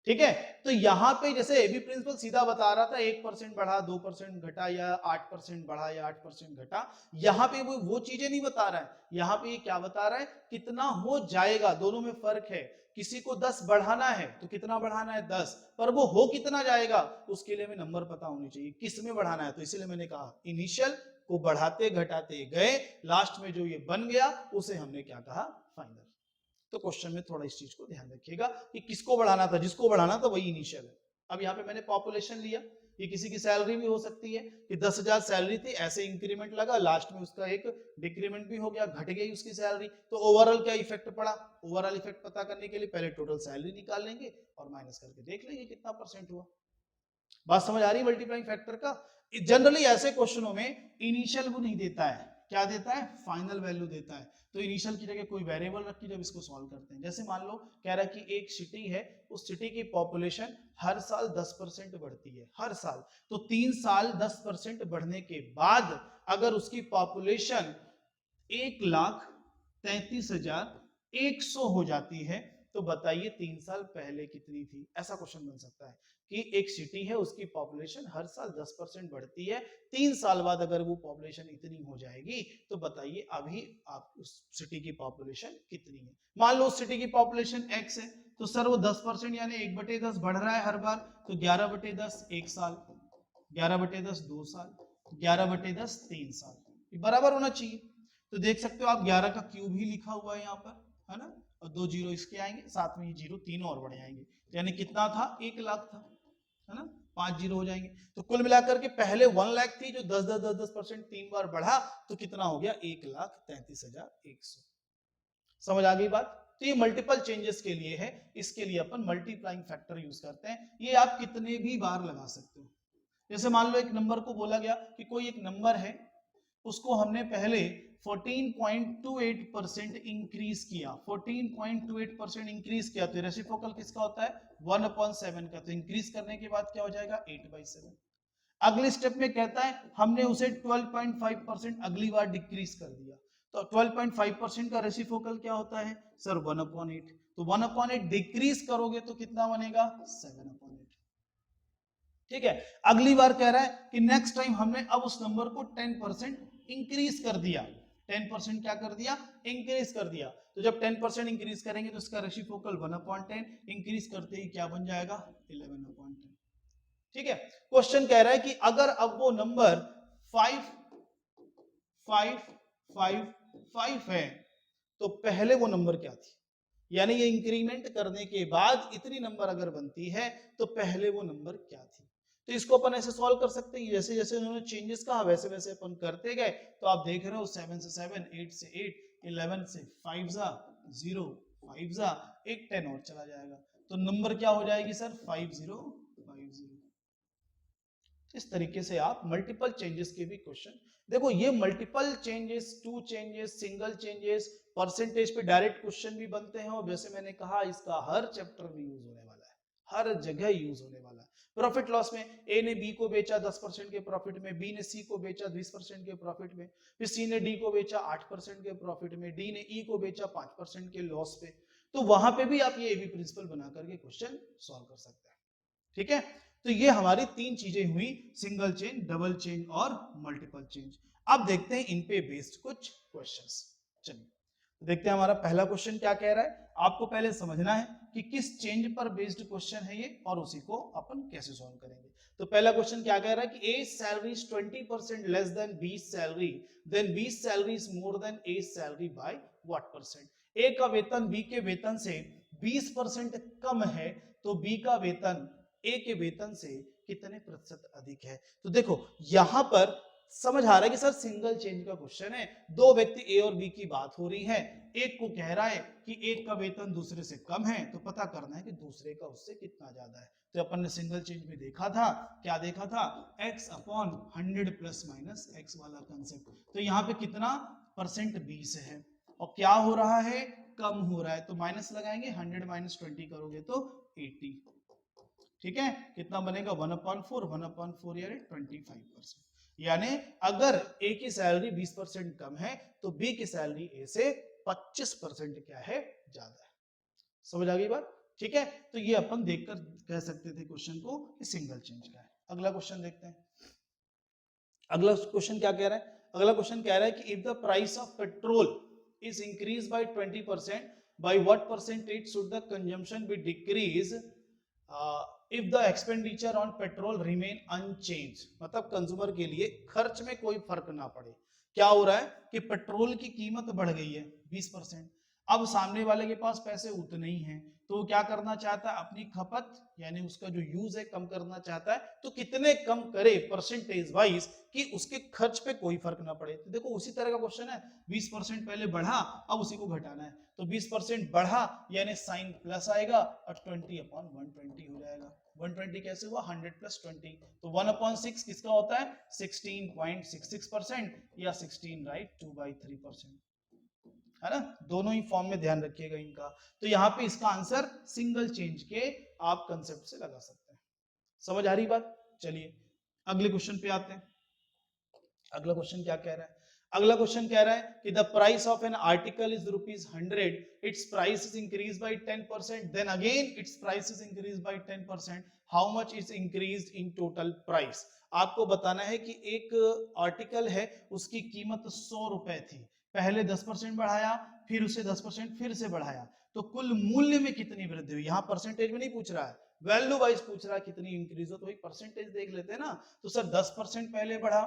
ठीक है। तो यहां पे जैसे एबी प्रिंसिपल सीधा बता रहा था 1% बढ़ा, 2% घटा, या 8% बढ़ा या 8% घटा, यहां पे वो चीजें नहीं बता रहा है। यहां पे ये क्या बता रहा है, कितना हो जाएगा, दोनों में फर्क है। किसी को 10 बढ़ाना है तो कितना बढ़ाना है 10, पर वो हो कितना जाएगा उसके लिए हमें नंबर पता होनी चाहिए, किस में बढ़ाना है। तो इसीलिए मैंने कहा इनिशियल को बढ़ाते घटाते गए, लास्ट में जो ये बन गया उसे हमने क्या कहा, फाइनल। तो क्वेश्चन में थोड़ा इस चीज को ध्यान रखिएगा कि किसको बढ़ाना था, जिसको बढ़ाना था वही इनिशियल है। अब यहाँ पे मैंने पॉपुलेशन लिया, ये किसी की सैलरी भी हो सकती है कि 10,000 सैलरी थी, ऐसे इंक्रीमेंट लगा, लास्ट में उसका एक डिक्रीमेंट भी हो गया, घट गई उसकी सैलरी, तो ओवरऑल क्या इफेक्ट पड़ा। ओवरऑल इफेक्ट पता करने के लिए पहले टोटल सैलरी निकाल लेंगे और माइनस करके देख लेंगे कितना परसेंट हुआ। बात समझ आ रही है मल्टीप्लाइंग फैक्टर का। जनरली ऐसे क्वेश्चनों में इनिशियल वो नहीं देता है, क्या देता है, फाइनल वैल्यू देता है। तो इनिशियल की जगह कोई वेरिएबल रख के जब इसको सॉल्व करते हैं, जैसे मान लो कह रहा है कि एक सिटी है, उस सिटी की पॉपुलेशन हर साल 10% बढ़ती है, हर साल। तो 3 साल 10% बढ़ने के बाद अगर उसकी पॉपुलेशन 1,33,100 हो जाती है, तो बताइए 3 साल पहले कितनी थी। ऐसा क्वेश्चन बन सकता है कि एक सिटी है, उसकी पॉपुलेशन हर साल 10% बढ़ती है, 3 साल बाद अगर वो पॉपुलेशन इतनी हो जाएगी तो बताइए अभी आप उस सिटी की पॉपुलेशन कितनी है। मान लो उस सिटी की पॉपुलेशन x है, तो सर वो 10% यानी 1/10 बढ़ रहा है हर बार, तो 11/10 1 साल, 11/10 2 साल, 11/10 3 साल, ये बराबर होना चाहिए। तो देख सकते हो आप 11 का क्यूब ही लिखा हुआ है यहाँ पर, है ना, और 2 जीरो इसके आएंगे, साथ में ये जीरो 3 और बढ़ जाएंगे, यानी कितना था, 1 लाख था, है ना, 5 जीरो हो जाएंगे। तो कुल मिलाकर के पहले 1 लाख थी, जो 10% 3 बार बढ़ा, तो कितना हो गया, 1,33,100। समझ आ गई बात। तो ये मल्टीपल चेंजेस के लिए है, इसके लिए अपन मल्टीप्लाइंग फैक्टर यूज करते हैं। ये आप कितने भी बार लगा सकते हो। जैसे मान लो एक नंबर को बोला गया कि कोई एक नंबर है, उसको हमने पहले 14.28% इंक्रीज किया, 14.28% इंक्रीज किया, तो रेसिप्रोकल किसका होता है, 1/7 का। तो इंक्रीज करने के बाद क्या हो जाएगा, 8/7। अगले स्टेप में कहता है हमने उसे 12.5% अगली बार डिक्रीज कर दिया, तो 12.5% का रेसिप्रोकल क्या होता है सर, 1/8। तो 1/8 डिक्रीज करोगे तो कितना बनेगा, 7/8। ठीक है। अगली बार कह रहा है कि नेक्स्ट टाइम हमने अब उस नंबर को 10% इंक्रीज कर दिया, 10% क्या कर दिया, इंक्रीज कर दिया। तो जब 10% इंक्रीज करेंगे तो इसका रेसिप्रोकल 1/10, इंक्रीज करते ही क्या बन जाएगा, 11/10। ठीक है। क्वेश्चन कह रहा है कि अगर अब वो नंबर 5 5 5 5 है, तो पहले वो नंबर क्या थी, यानी ये इंक्रीमेंट करने के बाद इतनी नंबर अगर बनती है तो पहले वो नंबर क्या थी। तो इसको अपन ऐसे सॉल्व कर सकते हैं, जैसे जैसे उन्होंने चेंजेस कहा वैसे वैसे अपन करते गए। तो आप देख रहे हो 7 से 7, 8 से 8, 11 से 5 जा 0, 5 जा एक 10 और चला जाएगा, तो नंबर क्या हो जाएगी सर, 5050। इस तरीके से आप मल्टीपल चेंजेस के भी क्वेश्चन देखो। ये multiple changes, 2 changes, single changes, percentage पे डायरेक्ट क्वेश्चन भी बनते हैं, और जैसे मैंने कहा इसका हर चैप्टर में यूज होने वाला है, हर जगह यूज होने वाला है। प्रॉफिट लॉस में ए ने बी को बेचा 10% के प्रॉफिट में, बी ने सी को बेचा 20% के प्रॉफिट में, फिर सी ने डी को बेचा 8% के प्रॉफिट में, डी ने ई को बेचा 5% के लॉस पे। तो वहां पे भी आप ये एबी प्रिंसिपल बना करके क्वेश्चन सॉल्व कर सकते हैं। ठीक है। तो ये हमारी 3 चीजें हुई, सिंगल चेंज, डबल चेंज और मल्टीपल चेंज। अब देखते हैं इन पे बेस्ड कुछ क्वेश्चंस। चलिए तो देखते हैं हमारा पहला क्वेश्चन क्या कह रहा है। आपको पहले समझना है कि किस चेंज पर बेस्ड क्वेश्चन है ये, और उसी को अपन कैसे सॉल्व करेंगे। तो पहला क्वेश्चन क्या कह रहा है कि A salary is 20% less than B salary, then B salary is more than A salary by what percent. A का वेतन बी के वेतन से 20% कम है, तो बी का वेतन ए के वेतन से कितने प्रतिशत अधिक है। तो देखो यहां पर समझ आ रहा है कि सर सिंगल चेंज का क्वेश्चन है, दो व्यक्ति ए और बी की बात हो रही है, एक को कह रहा है कि एक का वेतन दूसरे से कम है, तो पता करना है कि दूसरे का उससे कितना ज्यादा है। तो अपन ने सिंगल चेंज में देखा था, क्या देखा था, x/100 प्लस माइनस x वाला कंसेप्ट। तो यहाँ पे कितना परसेंट 20 है, और क्या हो रहा है, कम हो रहा है, तो माइनस लगाएंगे, 100 माइनस 20 करोगे तो 80। ठीक है, कितना बनेगा, 1/4, 1/4 यानी 25%। यानी अगर ए की सैलरी 20% कम है, तो बी की सैलरी ए से 25% क्या है, ज्यादा है। समझ आ गई बात। ठीक है, तो ये अपन देखकर कह सकते थे क्वेश्चन को कि सिंगल चेंज का है। अगला क्वेश्चन देखते हैं। अगला क्वेश्चन क्या कह रहा है? अगला क्वेश्चन कह रहा है कि if the price of petrol is increase by 20%, by what percentage should the consumption be decrease if the expenditure on petrol remain unchange. मतलब कंज्यूमर के लिए खर्च में कोई फर्क ना पड़े। क्या हो रहा है कि पेट्रोल की कीमत बढ़ गई है 20%, अब सामने वाले के पास पैसे उतने ही हैं, तो क्या करना चाहता है? अपनी खपत यानी उसका जो यूज है कम करना चाहता है। तो कितने कम करे परसेंटेज वाइज कि उसके खर्च पे कोई फर्क ना पड़े। तो देखो उसी तरह का क्वेश्चन है, 20% पहले बढ़ा, अब उसी को घटाना है। तो 20% बढ़ा यानी साइन प्लस आएगा और 20/120 हो जाएगा। 120 कैसे हुआ? 100 + 20, तो 1/6 किसका होता है? 16.66% या 16 राइट 2/3%, है ना। दोनों ही फॉर्म में ध्यान रखिएगा इनका। तो यहाँ पे इसका आंसर सिंगल चेंज के आप कंसेप्ट से लगा सकते हैं। समझ आ रही बात? चलिए अगले क्वेश्चन पे आते हैं। अगला क्वेश्चन क्या कह रहा है? अगला क्वेश्चन कह रहा है कि the price of an article is ₹100, its price is increase by 10%, then again its price is increase by 10%, how much is increase in total price. आपको बताना है कि एक आर्टिकल है, उसकी कीमत 100 रुपए थी, पहले 10% बढ़ाया, फिर उसे 10% फिर से बढ़ाया, तो कुल मूल्य में कितनी वृद्धि हुई। यहाँ परसेंटेज में नहीं पूछ रहा है, वैल्यू वाइज पूछ रहा है कितनी इंक्रीज हो, तो वही परसेंटेज देख लेते हैं ना। तो सर 10% पहले बढ़ा,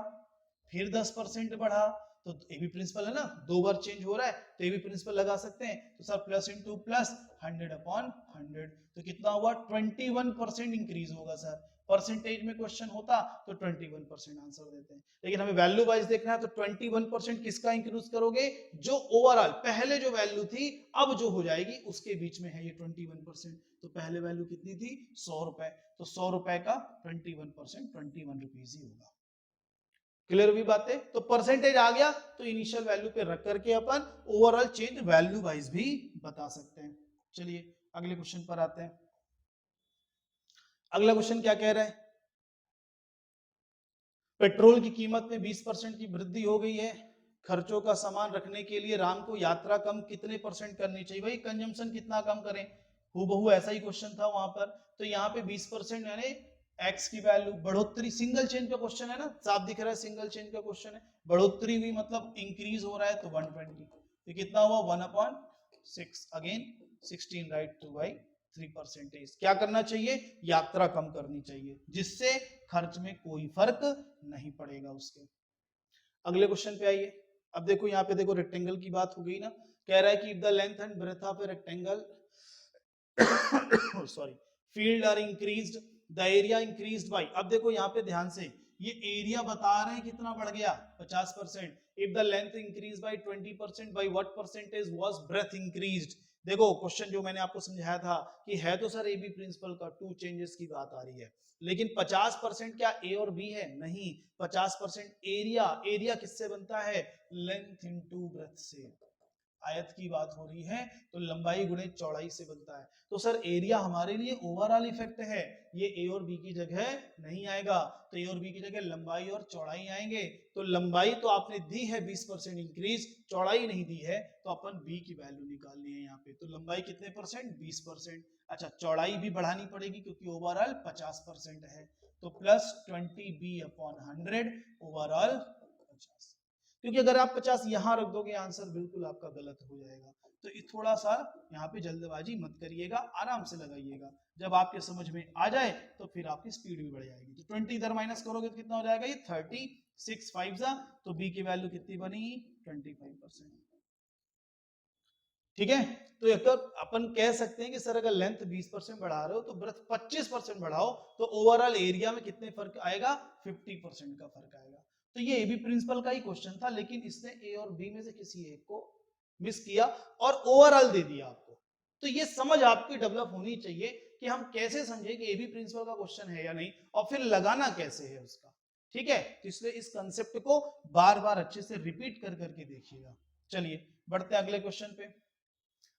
फिर 10% बढ़ा, तो ए बी प्रिंसिपल है ना, 2 बार चेंज हो रहा है, तो ए बी प्रिंसिपल लगा सकते हैं। तो सर प्लस इंटू प्लस 100/100, तो कितना हुआ? 21% इंक्रीज होगा सर। परसेंटेज में क्वेश्चन होता तो 21% आंसर देते हैं, लेकिन हमें वैल्यू वाइज देखना है। तो 21% किसका इंक्रीज करोगे? जो ओवरऑल पहले जो वैल्यू थी अब जो हो जाएगी उसके बीच में है ये 21%। तो पहले वैल्यू कितनी थी? 100 रुपए, तो 100 रुपए का 21% 21 रुपीज ही होगा। क्लियर हुई बातें? तो परसेंटेज आ गया तो इनिशियल वैल्यू पे रख करके अपन ओवरऑल चेंज वैल्यू वाइज भी बता सकते हैं। चलिए अगले क्वेश्चन पर आते हैं। अगला क्वेश्चन क्या कह रहा है? पेट्रोल की कीमत में 20% की वृद्धि हो गई है, खर्चों का सामान रखने के लिए राम को यात्रा कम कितने % करनी चाहिए? भाई कंजम्पशन कितना कम करें, हूबहू ऐसा ही क्वेश्चन था वहां पर। तो यहाँ पे 20% यानी एक्स की वैल्यू बढ़ोतरी, सिंगल चेंज का क्वेश्चन है ना, साफ दिख रहा है सिंगल चेंज का क्वेश्चन है। बढ़ोतरी हुई मतलब इंक्रीज हो रहा है, तो 120, तो कितना हुआ? 1/6, अगेन 16 राइट 2/3%। क्या करना चाहिए? यात्रा कम करनी चाहिए, जिससे खर्च में कोई फर्क नहीं पड़ेगा उसके। अगले क्वेश्चन पे आइए। अब देखो यहाँ पे देखो रेक्टेंगल की बात हो गई ना, कह रहा है कि if the length and breadth of a rectangle sorry field are increased, the area increased by. अब देखो यहाँ पे ध्यान से, ये एरिया बता रहे हैं कितना बढ़ गया? 50%। If the length increase by 20%, by what percentage was breadth increased. देखो क्वेश्चन जो मैंने आपको समझाया था कि है तो सर ए बी प्रिंसिपल का, 2 चेंजेस की बात आ रही है, लेकिन 50% क्या ए और बी है? नहीं, 50% एरिया। एरिया किससे बनता है? लेंथ इनटू ब्रेथ से। आयत की बात हो रही है तो लंबाई गुणे चौड़ाई से बनता है। तो सर एरिया हमारे लिए ओवरऑल इफेक्ट है, ये ए और बी की जगह नहीं आएगा, तो ए और बी की जगह लंबाई और चौड़ाई आएंगे। तो लंबाई तो आपने दी है 20% इंक्रीज, चौड़ाई नहीं दी है, तो अपन बी की वैल्यू निकालनी है यहाँ पे। तो लंबाई कितने %? 20%। अच्छा चौड़ाई भी बढ़ानी पड़ेगी क्योंकि ओवरऑल 50% है, तो प्लस 20b/100 ओवरऑल 50। क्योंकि अगर आप 50 यहां रख दोगे आंसर बिल्कुल आपका गलत हो जाएगा। तो थोड़ा सा यहाँ पे जल्दबाजी मत करिएगा, आराम से लगाइएगा। जब आपके समझ में आ जाए तो फिर आपकी स्पीड भी बढ़ जाएगी। तो 20 इधर माइनस करोगे तो कितना हो जाएगा? ये 36 5 तो बी की वैल्यू कितनी बनी? 25%। ठीक है, तो एक तो अपन कह सकते हैं कि सर अगर लेंथ 20% बढ़ा रहे हो तो ब्रेथ 25% बढ़ाओ, तो ओवरऑल एरिया में कितने फर्क आएगा? 50% का फर्क आएगा। तो ये ए बी प्रिंसिपल का ही क्वेश्चन था, लेकिन इसने ए और बी में से किसी एक को मिस किया और ओवरऑल दे दिया आपको। तो ये समझ आपकी डेवलप होनी चाहिए कि हम कैसे समझे कि ए बी प्रिंसिपल का क्वेश्चन है या नहीं, और फिर लगाना कैसे है उसका। ठीक है, तो इसलिए इस कंसेप्ट को बार बार अच्छे से रिपीट कर करके देखिएगा। चलिए बढ़ते हैं अगले क्वेश्चन पे।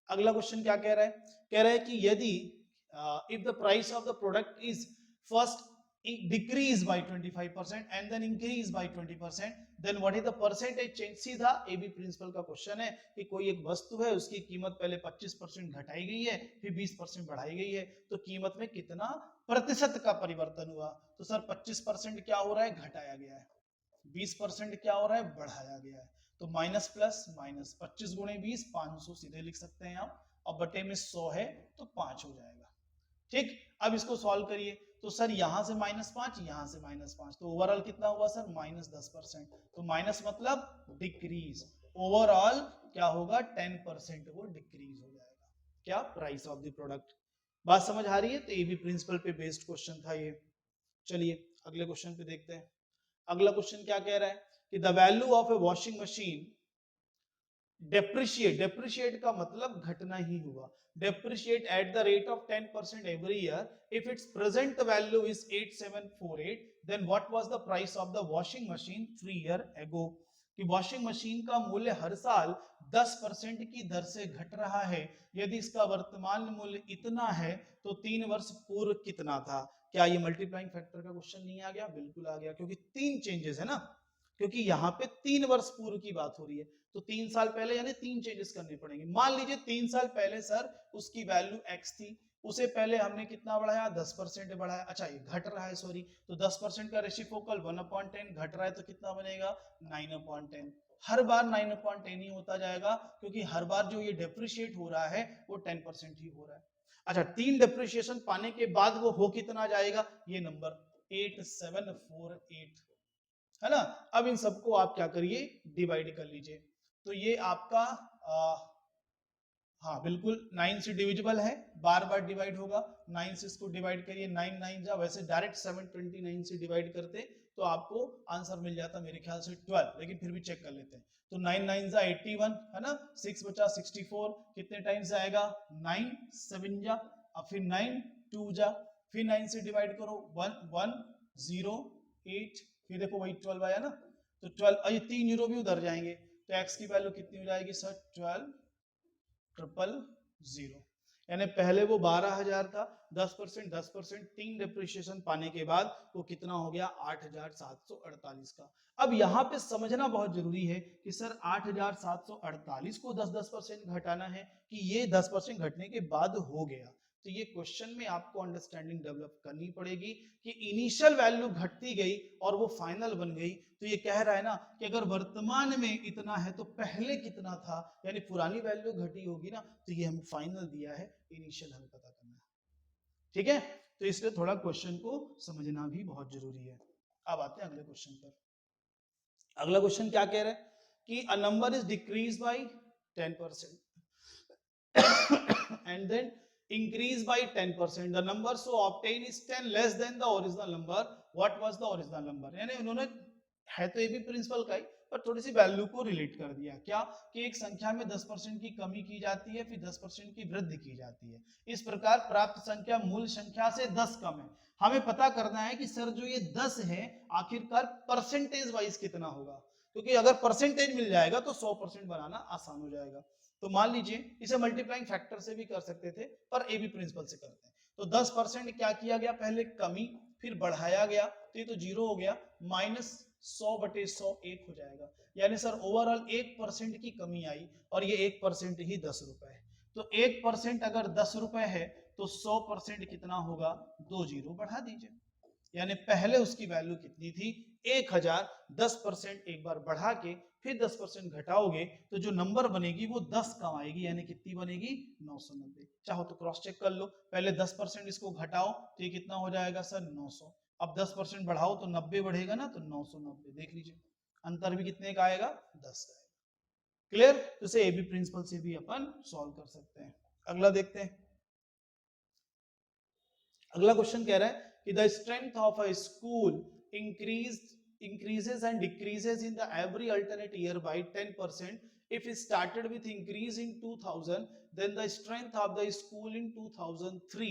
अगला क्वेश्चन क्या कह रहा है? कह रहा है कि यदि if the price of the product is first decrease by 25% and then increase by 20%, then what is the percentage change? सीधा एबी प्रिंसिपल का क्वेश्चन है कि कोई एक वस्तु है, उसकी कीमत पहले 25% घटाई गई है, फिर 20% बढ़ाई गई है, तो कीमत में कितना प्रतिशत का परिवर्तन हुआ? तो सर 25% क्या हो रहा है? घटाया गया है। 20% क्या हो रहा है? बढ़ाया गया है। तो माइनस प्लस माइनस, 25 गुणे 20 500 सीधे लिख सकते हैं आप, और बटे में 100 है तो 5 हो जाएगा। ठीक, अब इसको सॉल्व करिए, तो सर यहां से -5, यहां से -5, तो ओवरऑल कितना हुआ सर? -10%। तो माइनस मतलब डिक्रीज, ओवरऑल क्या होगा? 10% वो डिक्रीज हो जाएगा। क्या? Price of the product. बात समझ आ रही है? तो एबी प्रिंसिपल पे बेस्ड क्वेश्चन था ये। चलिए अगले क्वेश्चन पे देखते हैं। अगला क्वेश्चन क्या कह रहा है कि the value of a washing machine depreciate का मतलब घटना ही हुआ, depreciate at the rate of 10% every year if its present value is 8748, then what was the price of the washing machine 3 year ago. कि वॉशिंग मशीन का मूल्य हर साल 10% की दर से घट रहा है, यदि इसका वर्तमान मूल्य इतना है तो 3 वर्ष पूर्व कितना था? क्या ये मल्टीप्लाइंग फैक्टर का क्वेश्चन नहीं आ गया? बिल्कुल आ गया, क्योंकि 3 चेंजेस है ना, क्योंकि यहाँ पे 3 वर्ष पूर्व की बात हो रही है, तो 3 साल पहले यानी 3 चेंजेस करने पड़ेंगे। मान लीजिए 3 साल पहले सर उसकी वैल्यू x थी, उसे पहले हमने कितना बढ़ाया? 10% बढ़ाया। अच्छा ये घट रहा है, सॉरी, तो 10% का रेसिप्रोकल 1/10, घट रहा है तो कितना बनेगा? 9/10। हर बार 9/10 ही होता जाएगा, क्योंकि हर बार जो ये डेप्रिशिएट हो रहा है वो 10% ही हो रहा है। अच्छा, 3 डेप्रिशिएशन पाने के बाद वो हो कितना जाएगा? ये नंबर 8748 है ना। अब इन सबको आप क्या करिए? डिवाइड कर लीजिए। तो ये आपका हाँ बिल्कुल 9 से डिविजिबल है, बार बार डिवाइड होगा। 9 से इसको डिवाइड करिए, 9 9 जा, वैसे डायरेक्ट 729 से डिवाइड करते तो आपको आंसर मिल जाता मेरे ख्याल से 12, लेकिन फिर भी चेक कर लेते हैं। तो 9 9 जा 81 है ना, 6 बचा 64, कितने टाइम्स आएगा? 9 7 जा, अब फिर 9 2 जा, फिर 9 से डिवाइड करो, 1 1 0 8, फिर देखो वही 12 आया ना, तो 12, ये 3 जीरो भी उधर जाएंगे, तो x की वैल्यू कितनी हो जाएगी सर? 12,000, यानी पहले वो 12,000 था, 10%, 3 डिप्रिशिएशन पाने के बाद वो कितना हो गया? 8,748 का। अब यहाँ पे समझना बहुत जरूरी है कि सर 8,748 को 10% घटाना है कि ये 10% घटने के बाद हो गया। तो ये क्वेश्चन में आपको अंडरस्टैंडिंग डेवलप करनी पड़ेगी कि इनिशियल वैल्यू घटती गई और वो फाइनल बन गई। तो ये कह रहा है ना कि अगर वर्तमान में इतना है तो पहले कितना था, यानी पुरानी वैल्यू घटी होगी ना, तो ये हमें फाइनल दिया है, इनिशियल हमें पता करना है। ठीक है, तो इसलिए थोड़ा क्वेश्चन को समझना भी बहुत जरूरी है। अब आते हैं अगले क्वेश्चन पर। अगला क्वेश्चन क्या कह रहा है कि a number is decrease by 10% and then increase by 10%, the number so obtained is 10 less than the original number, what was the original number? यानी उन्होंने, है तो ये भी प्रिंसिपल का ही, पर थोड़ी सी वैल्यू को रिलेट कर दिया। क्या कि एक संख्या में 10% की कमी की जाती है, फिर 10% की वृद्धि की जाती है। इस प्रकार प्राप्त संख्या मूल संख्या से 10 कम है। हमें पता करना है कि सर जो ये 10 है आखिरकार परसेंटेज वाइज कितना होगा, क्योंकि अगर परसेंटेज मिल जाएगा तो 100% बनाना आसान हो जाएगा। तो मान लीजिए इसे मल्टीप्लाइंग फैक्टर से भी कर सकते थे, पर एबी प्रिंसिपल से करते हैं। तो 10% क्या किया गया? पहले कमी, फिर बढ़ाया गया, तो ये तो 0 हो गया, -100/100 1 हो जाएगा। यानी सर ओवरऑल 1% की कमी आई, और ये 1% ही 10 रुपए है। तो 1% अगर 10 रुपए है तो 100% कितना होगा? 2 जीरो बढ़ा दीजिए, यानी पहले उसकी वैल्यू कितनी थी? 1000, 10% एक बार बढ़ा के फिर 10% घटाओगे तो जो नंबर बनेगी वो 10 कम आएगी, यानी कितनी बनेगी? 990। चाहो तो क्रॉस चेक कर लो, पहले 10% इसको घटाओ तो ये कितना हो जाएगा सर? 900। अब 10% बढ़ाओ तो 90 बढ़ेगा ना, तो 990। देख लीजिए अंतर भी कितने का आएगा? 10 का आएगा। क्लियर? तो इसे एबी प्रिंसिपल से भी अपन सॉल्व कर सकते हैं। अगला देखते हैं। अगला क्वेश्चन कह रहा है कि the strength of a school increases and decreases in the every alternate year by 10%. If it started with increase in 2000, then the strength of the school in 2003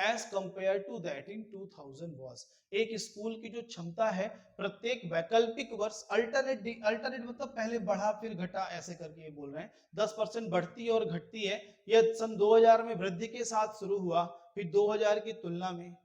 as compared to that in 2000 was. एक school की जो क्षमता है प्रत्येक वैकल्पिक वर्ष, alternate मतलब पहले बढ़ा फिर घटा, ऐसे करके ये बोल रहे हैं 10% बढ़ती है और घटती है। यह सन 2000 में वृद्धि के साथ शुरू हुआ, फिर 2000 की तुलना में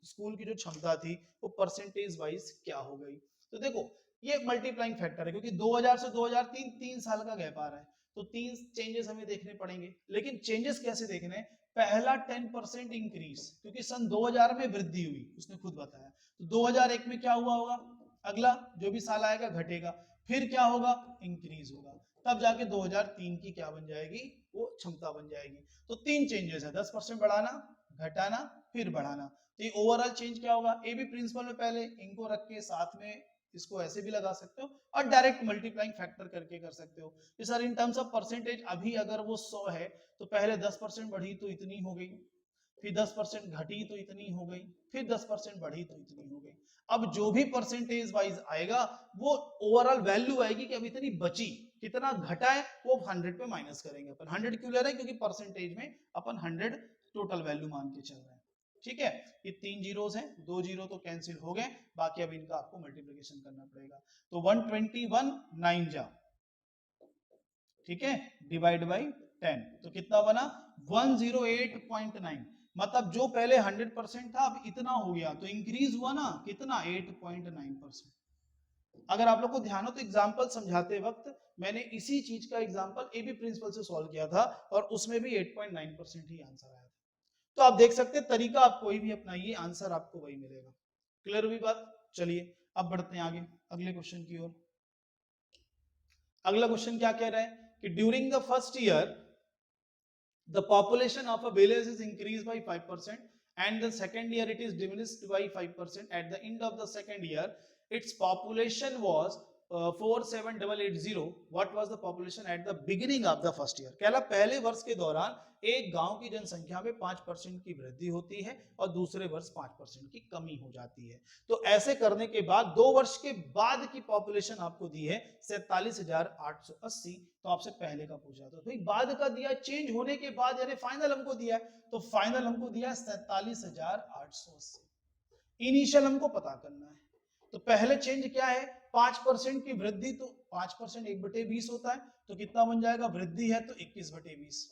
स्कूल की जो क्षमता थी वो परसेंटेज वाइज क्या हो गई। तो देखो ये एक मल्टीप्लाइंग फैक्टर है, क्योंकि 2000 से 2003 3 साल का गैप आ रहा है, तो 3 चेंजेस हमें देखने पड़ेंगे। लेकिन चेंजेस कैसे देखने हैं? पहला 10% इंक्रीज, क्योंकि सन 2000 में वृद्धि हुई, उसने खुद बताया। तो 2001 में क्या हुआ होगा? अगला जो भी साल आएगा घटेगा, फिर क्या होगा? इंक्रीज होगा, तब जाके 2003 की क्या बन जाएगी? वो क्षमता बन जाएगी। तो 3 चेंजेस है, 10% बढ़ाना, घटाना, फिर बढ़ाना। तो ये ओवरऑल चेंज क्या होगा? ए बी प्रिंसिपल में पहले इनको रख के साथ में इसको ऐसे भी लगा सकते हो और डायरेक्ट मल्टीप्लाइंग फैक्टर करके कर सकते हो कि sir in terms of percentage अभी अगर वो 100 है तो पहले 10% बढ़ी तो इतनी हो गई, फिर 10% घटी तो इतनी हो गई, फिर 10% बढ़ी तो इतनी हो गई। अब जो भी परसेंटेज वाइज आएगा वो ओवरऑल वैल्यू आएगी कि अब इतनी बची, कितना घटा है वो 100 पे माइनस करेंगे अपन। 100 क्यों ले रहे हैं? क्योंकि परसेंटेज में अपन 100 टोटल वैल्यू मान के चल रहे हैं। ठीक है, ये 3 जीरोस हैं, 2 जीरो तो कैंसिल हो गए, बाकी अब इनका आपको मल्टीप्लिकेशन करना पड़ेगा। तो 121 9 जा, ठीक है, डिवाइड बाई 10, तो कितना बना? 108.9। मतलब जो पहले 100% था अब इतना हो गया, तो इंक्रीज हुआ ना, कितना? 8.9%। अगर आप लोग को ध्यान हो तो एग्जांपल समझाते वक्त मैंने इसी चीज का एग्जांपल एबी प्रिंसिपल से सॉल्व किया था और उसमें भी 8.9% ही आंसर आया था। तो आप देख सकते हैं तरीका आप कोई भी अपनाइए, आंसर आपको वही मिलेगा। क्लियर हुई बात? चलिए अब बढ़ते हैं आगे अगले क्वेश्चन की ओर। अगला क्वेश्चन क्या कह रहा है कि during the first year the population of a village is increased by 5% and the second year it is diminished by 5%. At the end of the second year its population was 47880. What was the population at the beginning of the first year? कहला पहले वर्ष के दौरान एक गांव की जनसंख्या में 5% की वृद्धि होती है और दूसरे वर्ष 5% की कमी हो जाती है। तो ऐसे करने के बाद 2 वर्ष के बाद की पॉपुलेशन आपको दी है 47,880। तो आपसे पहले का पूछा तो भाई बाद का दिया, चेंज होने के बाद यानी फाइनल हमको दिया है, तो फाइनल हमको दिया 47,880। इनिशियल हमको पता करना है, तो पहले चेंज क्या है? 5% की वृद्धि, तो 5% 1/20 होता है, तो कितना बन जाएगा? वृद्धि है तो 21/20।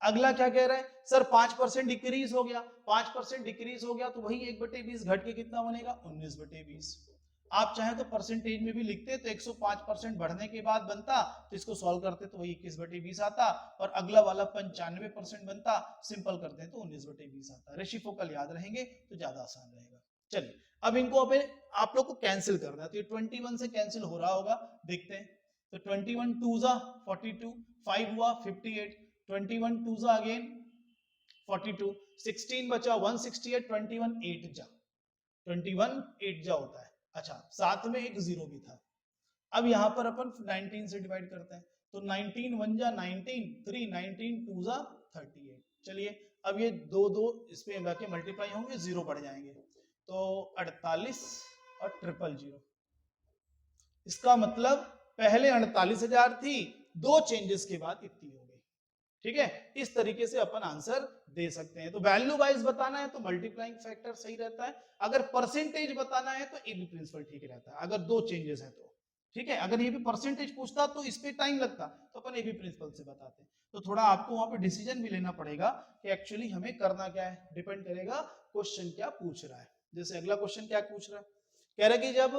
अगला क्या कह रहा है? सर 5% डिक्रीज हो गया, 5% डिक्रीज हो गया तो वही 1/20 घट के कितना बनेगा? 19/20। आप चाहे तो परसेंटेज में भी लिखते तो 105% बढ़ने के बाद बनता, तो इसको सॉल्व करते तो वही 21/20 आता, और अगला वाला 95% बनता, सिंपल करते तो 19/20 आता। रेसिप्रोकल याद रहेंगे तो ज्यादा आसान रहेगा। चलिए अब इनको अब आप लोग को कैंसिल करना है, तो ये 21 से कैंसिल हो रहा होगा, देखते हैं। तो 21 2 जा 42, 5 हुआ 58, 21 2 जा अगेन 42, 16 बचा 168, 21 8 जा, 21 8 जा होता है। अच्छा साथ में एक जीरो भी था। अब यहां पर अपन 19 से डिवाइड करते हैं, तो 19 1 जा 19, 3 19 2 जा 38। चलिए अब ये दो दो इस पे जाके मल्टीप्लाई होंगे, जीरो बढ़ जाएंगे, तो 48 और 000। इसका मतलब पहले 48,000 थी, 2 चेंजेस के बाद इतनी हो गई। ठीक है, इस तरीके से अपन आंसर दे सकते हैं। तो वैल्यू वाइज बताना है तो मल्टीप्लाइंग फैक्टर सही रहता है, अगर परसेंटेज बताना है तो एबी प्रिंसिपल ठीक रहता है, अगर 2 चेंजेस है तो। ठीक है, अगर ये भी परसेंटेज पूछता तो इस पे टाइम लगता, तो अपन एबी प्रिंसिपल से बताते। तो थोड़ा आपको वहां पे डिसीजन भी लेना पड़ेगा कि एक्चुअली हमें करना क्या है, डिपेंड करेगा क्वेश्चन क्या पूछ रहा है। जैसे अगला क्वेश्चन क्या पूछ रहा है, कह रहा है कि जब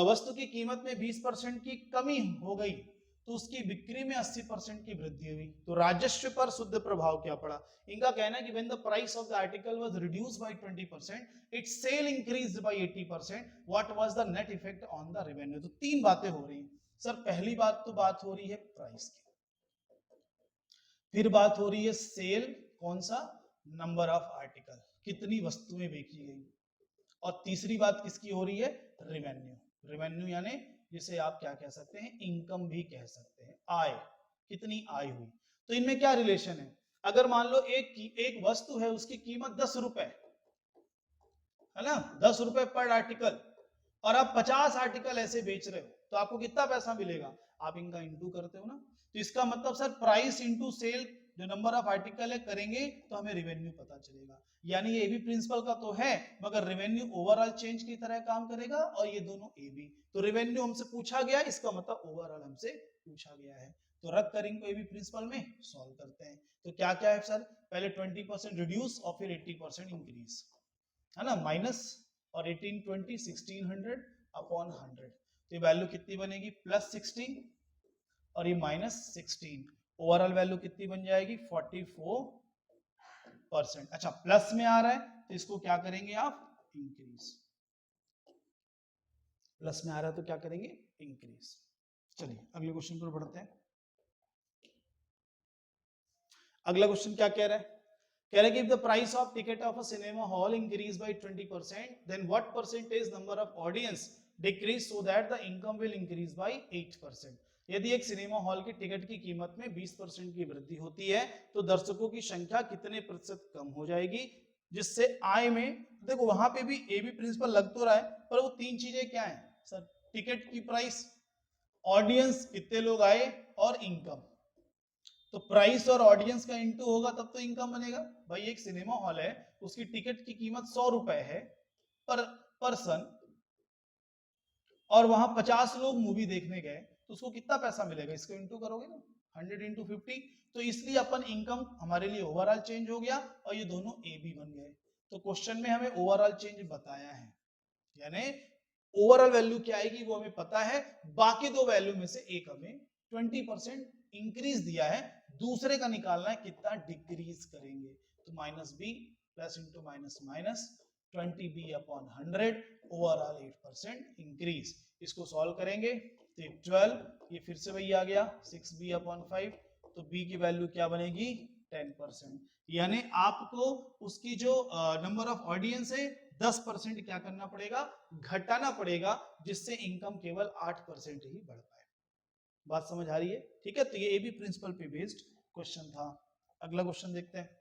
वस्तु की कीमत में 20% की कमी हो गई तो उसकी बिक्री में 80% की वृद्धि हुई, तो राजस्व पर शुद्ध प्रभाव क्या पड़ा? इनका कहना है कि when the price of the article was reduced by 20%, its sale increased by 80%, what was the net effect on the revenue? तो 3 बातें हो रही हैं सर। पहली बात तो बात हो रही है प्राइस की, फिर बात हो रही है सेल, कौन सा? नंबर ऑफ आर्टिकल, कितनी वस्तुएं बेची गई, और तीसरी बात किसकी हो रही है? रेवेन्यू। रेवेन्यू यानी जिसे आप क्या कह सकते हैं? इनकम भी कह सकते हैं, आय, कितनी आय हुई। तो इनमें क्या रिलेशन है? अगर मान लो एक वस्तु है, उसकी कीमत 10 रुपए है ना, 10 रुपए पर आर्टिकल, और आप 50 आर्टिकल ऐसे बेच रहे हो, तो आपको कितना पैसा मिलेगा? आप इनका इंटू करते हो ना, तो इसका मतलब सर प्राइस इंटू सेल, जो नंबर ऑफ आर्टिकल है करेंगे तो हमें रेवेन्यू पता चलेगा। यानी ये भी प्रिंसिपल का तो है, मगर रेवेन्यू ओवरऑल चेंज की तरह काम करेगा, और ये दोनों ए बी। तो रेवेन्यू हमसे पूछा गया, इसका मतलब ओवरऑल हमसे पूछा गया है। तो रख कर इनको ए बी प्रिंसिपल में सॉल्व करते हैं। तो क्या क्या है सर? पहले 20% रिड्यूस और फिर 80% इंक्रीज। है ना, माइनस और 1820 1600 अपॉन 100, तो ये वैल्यू कितनी बनेगी +16 और ये -16, ओवरऑल वैल्यू कितनी बन जाएगी 44%। अच्छा प्लस में आ रहा है तो इसको क्या करेंगे आप इंक्रीज, प्लस में आ रहा है तो क्या करेंगे इंक्रीज। चलिए अगले क्वेश्चन पर बढ़ते हैं। अगला क्वेश्चन क्या कह रहा है, कह रहा है कि if the price of ticket of a cinema hall increase by 20%, then what percentage number of audience decrease so that the income will increase by 8%। यदि एक सिनेमा हॉल की टिकट की कीमत में 20% की वृद्धि होती है तो दर्शकों की संख्या कितने प्रतिशत कम हो जाएगी, जिससे आय में, देखो वहां पे भी ए बी प्रिंसिपल लग तो रहा है पर वो तीन चीजें क्या है सर, टिकट की प्राइस, ऑडियंस कितने लोग आए और इनकम। तो प्राइस और ऑडियंस का इंटू होगा तब तो इनकम बनेगा। भाई एक सिनेमा हॉल है उसकी टिकट की कीमत 100 रुपए है पर पर्सन और वहां 50 लोग मूवी देखने गए तो उसको कितना पैसा मिलेगा, इसको इंटू करोगे ना 100 इंटू 50, तो इसलिए अपन इनकम हमारे लिए ओवरऑल चेंज हो गया और ये दोनों ए बी बन गए। तो क्वेश्चन में हमें ओवरऑल चेंज बताया है, यानी ओवरऑल वैल्यू क्या आएगी वो हमें पता है, बाकी दो वैल्यू में से एक हमें 20% इंक्रीज दिया है, दूसरे का निकालना है कितना डिक्रीज करेंगे। तो minus B plus into minus minus 20b upon 100 overall 8% increase. इसको सॉल्व करेंगे तो 12, ये फिर से वही आ गया 6b अपॉन 5, तो b की वैल्यू क्या बनेगी 10%, यानी आपको उसकी जो नंबर ऑफ ऑडियंस है 10% क्या करना पड़ेगा घटाना पड़ेगा, जिससे इनकम केवल 8% ही बढ़ पाए। बात समझ आ रही है, ठीक है। तो ये एबी प्रिंसिपल पे बेस्ड क्वेश्चन था। अगला क्वेश्चन देखते हैं।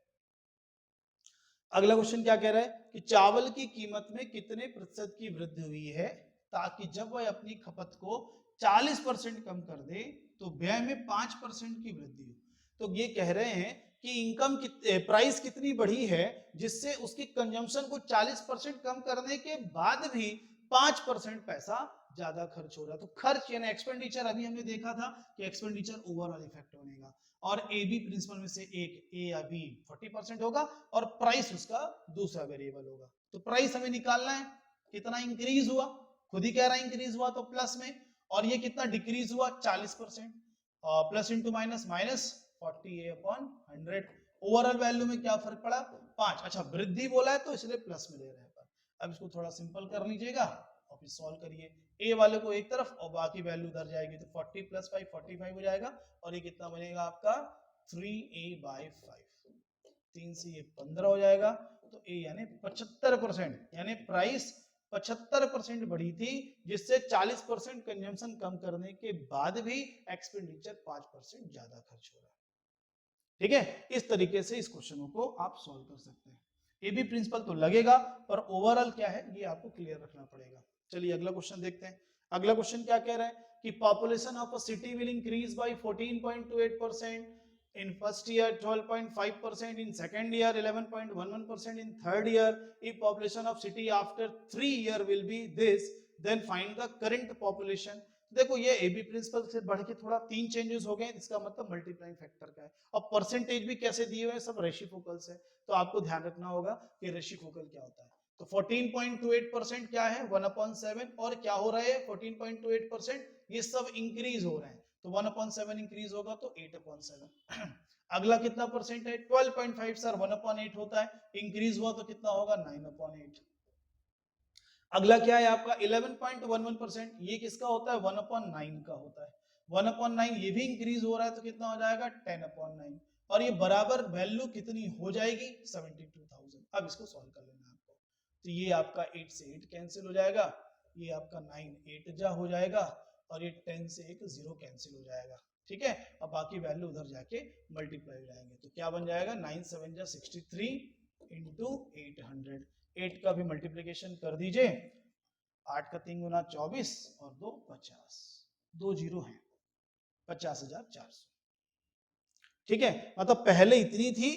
अगला क्वेश्चन क्या कह रहा है कि चावल की कीमत में कितने प्रतिशत की वृद्धि हुई है ताकि जब वह अपनी खपत को 40% कम कर दे तो व्यय में 5% की वृद्धि हो। तो ये कह रहे हैं कि इनकम प्राइस कितनी बढ़ी है जिससे उसकी कंजम्पशन को 40% कम करने के बाद भी 5% पैसा ज्यादा खर्च हो रहा है। तो खर्च यानी एक्सपेंडिचर, अभी हमने देखा था कि एक्सपेंडिचर ओवरऑल इफेक्ट बनेगा और ए बी प्रिंसिपल में से एक ए या बी 40% होगा और प्राइस उसका दूसरा वेरिएबल होगा। तो प्राइस हमें निकालना है कितना इंक्रीज हुआ, खुद ही कह रहा है इंक्रीज हुआ तो प्लस में, और ये कितना डिक्रीज हुआ 40%, plus into minus minus 40 upon 100, overall value में क्या फर्क पड़ा 5। अच्छा वृद्धि बोला है तो इसलिए प्लस में ले रहे हैं। अब इसको थोड़ा सिंपल कर लीजिएगा और फिर सॉल्व करिए, ए वाले को एक तरफ और बाकी वैल्यू उधर जाएगी तो 40 + 5 45 हो जाएगा और ये कितना बनेगा आपका 3a/5, 3 से ये 15 हो जाएगा। तो ए यानी 75%, यानी प्राइस 75% बढ़ी थी जिससे 40% कंजम्पशन कम करने के बाद भी एक्सपेंडिचर 5% ज्यादा खर्च हो रहा है। ठीक है, इस तरीके से इस क्वेश्चन को आप सॉल्व कर सकते हैं। ए बी प्रिंसिपल तो लगेगा पर ओवरऑल क्या है ये आपको क्लियर रखना पड़ेगा। चलिए अगला क्वेश्चन देखते हैं। अगला क्वेश्चन क्या कह रहा है कि population of a city will increase by 14.28%, in first year 12.5%, in second year 11.11%, in third year if population of city after 3 year will be this, then find the current population। देखो ये A B principal से बढ़ के थोड़ा 3 changes हो गए, इसका मतलब मल्टीप्लाइंग फैक्टर का है। और परसेंटेज भी कैसे दिए हुए हैं, सब रेसिप्रोकल्स है, तो आपको ध्यान रखना होगा कि रेसिप्रोकल क्या होता है। तो 14.28% क्या है 1/7, और क्या हो रहा है 14.28%, ये सब इंक्रीज हो रहे हैं तो 1/7 इंक्रीज होगा तो 8/7। अगला कितना परसेंट है 12.5 सर 1/8 होता है, इंक्रीज हुआ तो कितना होगा 9/8। अगला क्या है आपका 11.11%, ये किसका होता है 1/9 का होता है, 1/9 ये भी इंक्रीज हो रहा है तो कितना हो जाएगा 10/9, और ये बराबर वैल्यू कितनी हो जाएगी 72,000। अब इसको सॉल्व कर लेना आपको, तो ये आपका 8 से 8 कैंसिल हो जाएगा, ये आपका 9 8 जा हो जाएगा और ये 10 से एक 0 कैंसिल हो जाएगा। ठीक है, अब बाकी वैल्यू उधर जाके मल्टीप्लाई हो जाएंगे तो क्या बन जाएगा 9 7 जा 63 इंटू 800, 8 का भी मल्टीप्लीकेशन कर दीजिए, 8 का 3 गुना 24 और 2 50, 2 जीरो है 50,400। ठीक है, मतलब पहले इतनी थी,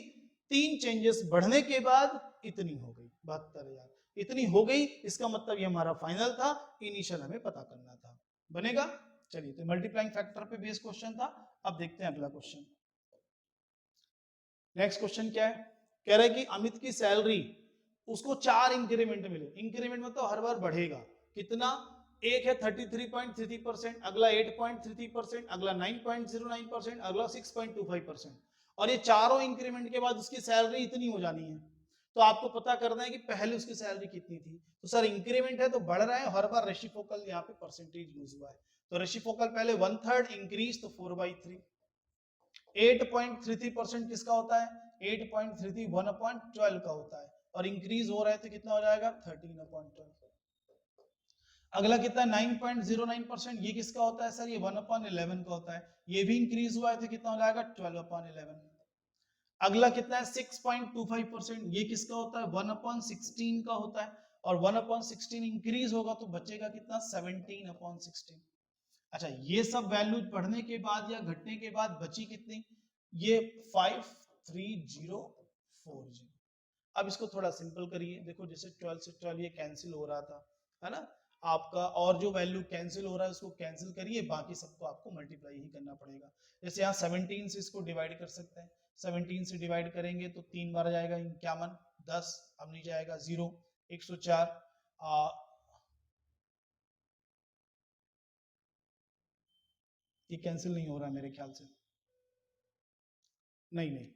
3 चेंजेस बढ़ने के बाद इतनी हो गई 72,000, इतनी हो गई, इसका मतलब ये हमारा फाइनल था, इनिशियल हमें पता करना था। बनेगा। चलिए तो मल्टीप्लाइंग फैक्टर पे बेस्ड क्वेश्चन था। अब देखते हैं अगला क्वेश्चन। नेक्स्ट क्वेश्चन क्या है, कह रहा है कि अमित की सैलरी उसको 4 इंक्रीमेंट मिले। इंक्रीमेंट मतलब हर बार बढ़ेगा कितना, एक है 33.33%, अगला 8.33%, अगला 9.09%, अगला 6.25%, और ये चारों इंक्रीमेंट के बाद उसकी सैलरी इतनी हो जानी है। तो आपको पता करना है कि पहले उसकी सैलरी कितनी थी। तो सर इंक्रीमेंट है तो बढ़ रहा है, हर बार रेसिप्रोकल यहाँ पे परसेंटेज यूज हुआ है, तो रेसिप्रोकल पहले 1/3 इंक्रीज तो 4/3। 8.33% किसका होता है, 8.33 1/12 का होता है, और इंक्रीज हो रहा है तो कितना हो जाएगा 13/12। अगला कितना 9.09%, ये किसका होता है सर, ये 1/11 का होता है, ये भी इंक्रीज हुआ है तो कितना हो जाएगा 12/11। अगला कितना है 6.25%, ये किसका होता है 1/16 का होता है, और 1/16 इंक्रीज होगा तो बचेगा कितना 17/16। अच्छा, ये सब वैल्यू पढ़ने के बाद या घटने के बाद बची कितनी, ये 53040। अब इसको थोड़ा सिंपल करिए, देखो जैसे 12 से 12 ये कैंसिल हो रहा था, है ना आपका, और जो वैल्यू कैंसिल हो रहा है उसको कैंसिल करिए, बाकी सबको आपको मल्टीप्लाई ही करना पड़ेगा। जैसे यहाँ 17 से इसको डिवाइड कर सकते हैं, 17 से डिवाइड करेंगे तो 3 बार जाएगा 51, 10 अब नहीं जाएगा 0, 104, ये कैंसिल नहीं हो रहा है मेरे ख्याल से, नहीं नहीं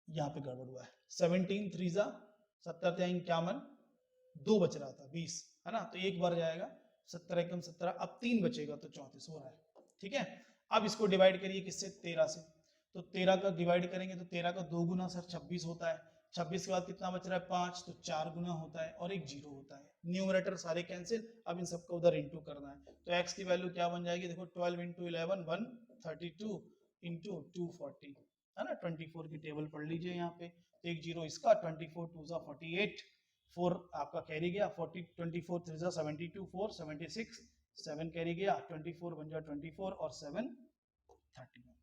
यहाँ पे गड़बड़ हुआ है, 17 3 70 51, 2 बच रहा था 20, है ना, तो एक बार जाएगा 17 एकम 17, अब 3 बचेगा तो 34 हो रहा है, ठीक है। अब इसको डिवाइड करिए किससे, 13 से, तो 13 का डिवाइड करेंगे तो 13 का 2 गुना सर 26 होता है, 26 के बाद कितना बच रहा है 5, तो 4 गुना होता है और एक 0 होता है, न्यूमरेटर सारे कैंसिल, अब इन सबको उधर इंटू करना है, तो x की वैल्यू क्या बन जाएगी, देखो 12 इंटू 11 132 इंटू 240, है ना, 24 की टेबल पढ़ लीजिए यहाँ पे, तो एक 0 इसका, 24 2 48, 4 आपका कैरी गया, 40 24 3 72, 4 76, 7 कैरी गया, 24 बन जाए 24 और 7 31।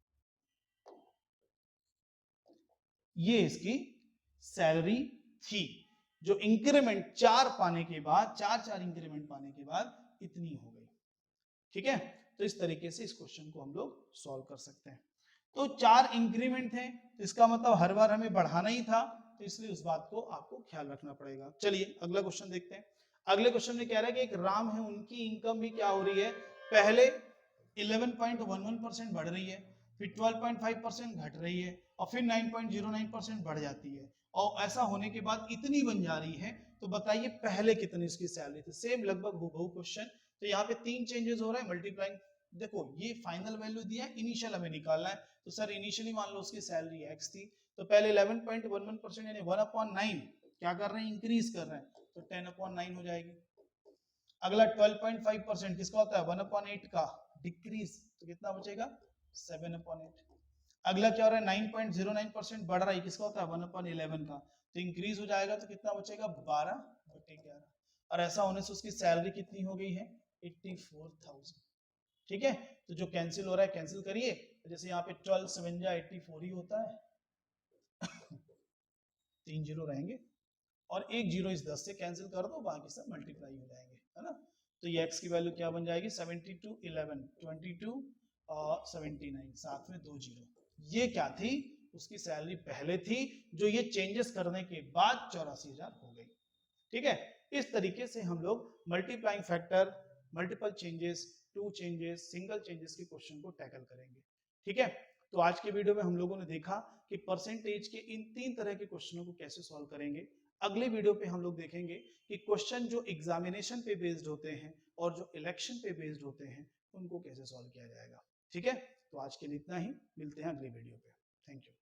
ये इसकी सैलरी थी, जो इंक्रीमेंट 4 पाने के बाद, 4 इंक्रीमेंट पाने के बाद इतनी हो गई, ठीक है। तो इस तरीके से इस क्वेश्चन को हम लोग सॉल्व कर सकते हैं। तो 4 इंक्रीमेंट थे, तो इसका मतलब हर बार हमें बढ़ाना ही था, तो इसलिए उस बात को आपको ख्याल रखना पड़ेगा। चलिए अगला क्वेश्चन देखते हैं। अगले क्वेश्चन में कह रहा है कि एक राम है, उनकी इनकम भी क्या हो रही है, पहले 11.11% बढ़ रही है, फिर 12.5% घट रही है, और फिर 9.09% बढ़ जाती है, और ऐसा होने के बाद इतनी बन जा रही है, तो बताइए पहले कितनी उसकी सैलरी थी। सेम लगभग हूबहू क्वेश्चन, तो यहाँ पे 3 चेंजेस हो रहा है, मल्टीप्लाइंग, देखो ये फाइनल वैल्यू दिया है, इनिशियल हमें निकालना है, तो सर इनिशियली मान लो उसकी सैलरी x थी, तो पहले 11.11% यानी 1/9 क्या कर रहे हैं, इंक्रीज कर रहे हैं, तो 10/9 हो जाएगी। अगला 12.5% किसका होता है 1/8 का डिक्रीज, तो कितना बचेगा 7/8। अगला क्या हो रहा है 9.09% बढ़ रहा है, किसका होता है 1/11 का, तो इंक्रीज हो जाएगा, तो कितना बचेगा 12/11, और ऐसा होने से उसकी सैलरी कितनी हो गई है 84,000, ठीक है। तो जो कैंसिल हो रहा है कैंसिल करिए, तो जैसे यहाँ पे 12 7 84 ही होता है 3 जीरो रहेंगे, और एक जीरो इस 10 से कैंसिल कर दो, बाकी सब मल्टीप्लाई हो जाएंगे, है ना। तो ये x की वैल्यू क्या बन जाएगी 72 11 22 और 79, साथ में 2 जीरो, ये क्या थी उसकी सैलरी पहले थी, जो ये चेंजेस करने के बाद 84,000 हो गई, ठीक है। इस तरीके से हम लोग multiplying factor, multiple changes, two changes, single changes के क्वेश्चन को टैकल करेंगे, ठीक है। तो आज के वीडियो में हम लोगों ने देखा कि परसेंटेज के इन 3 तरह के क्वेश्चनों को कैसे सॉल्व करेंगे। अगले वीडियो पे हम लोग देखेंगे कि क्वेश्चन जो एग्जामिनेशन पे बेस्ड होते हैं और जो इलेक्शन पे बेस्ड होते हैं उनको कैसे सॉल्व किया जाएगा, ठीक है। तो आज के लिए इतना ही, मिलते हैं अगले वीडियो पे, थैंक यू।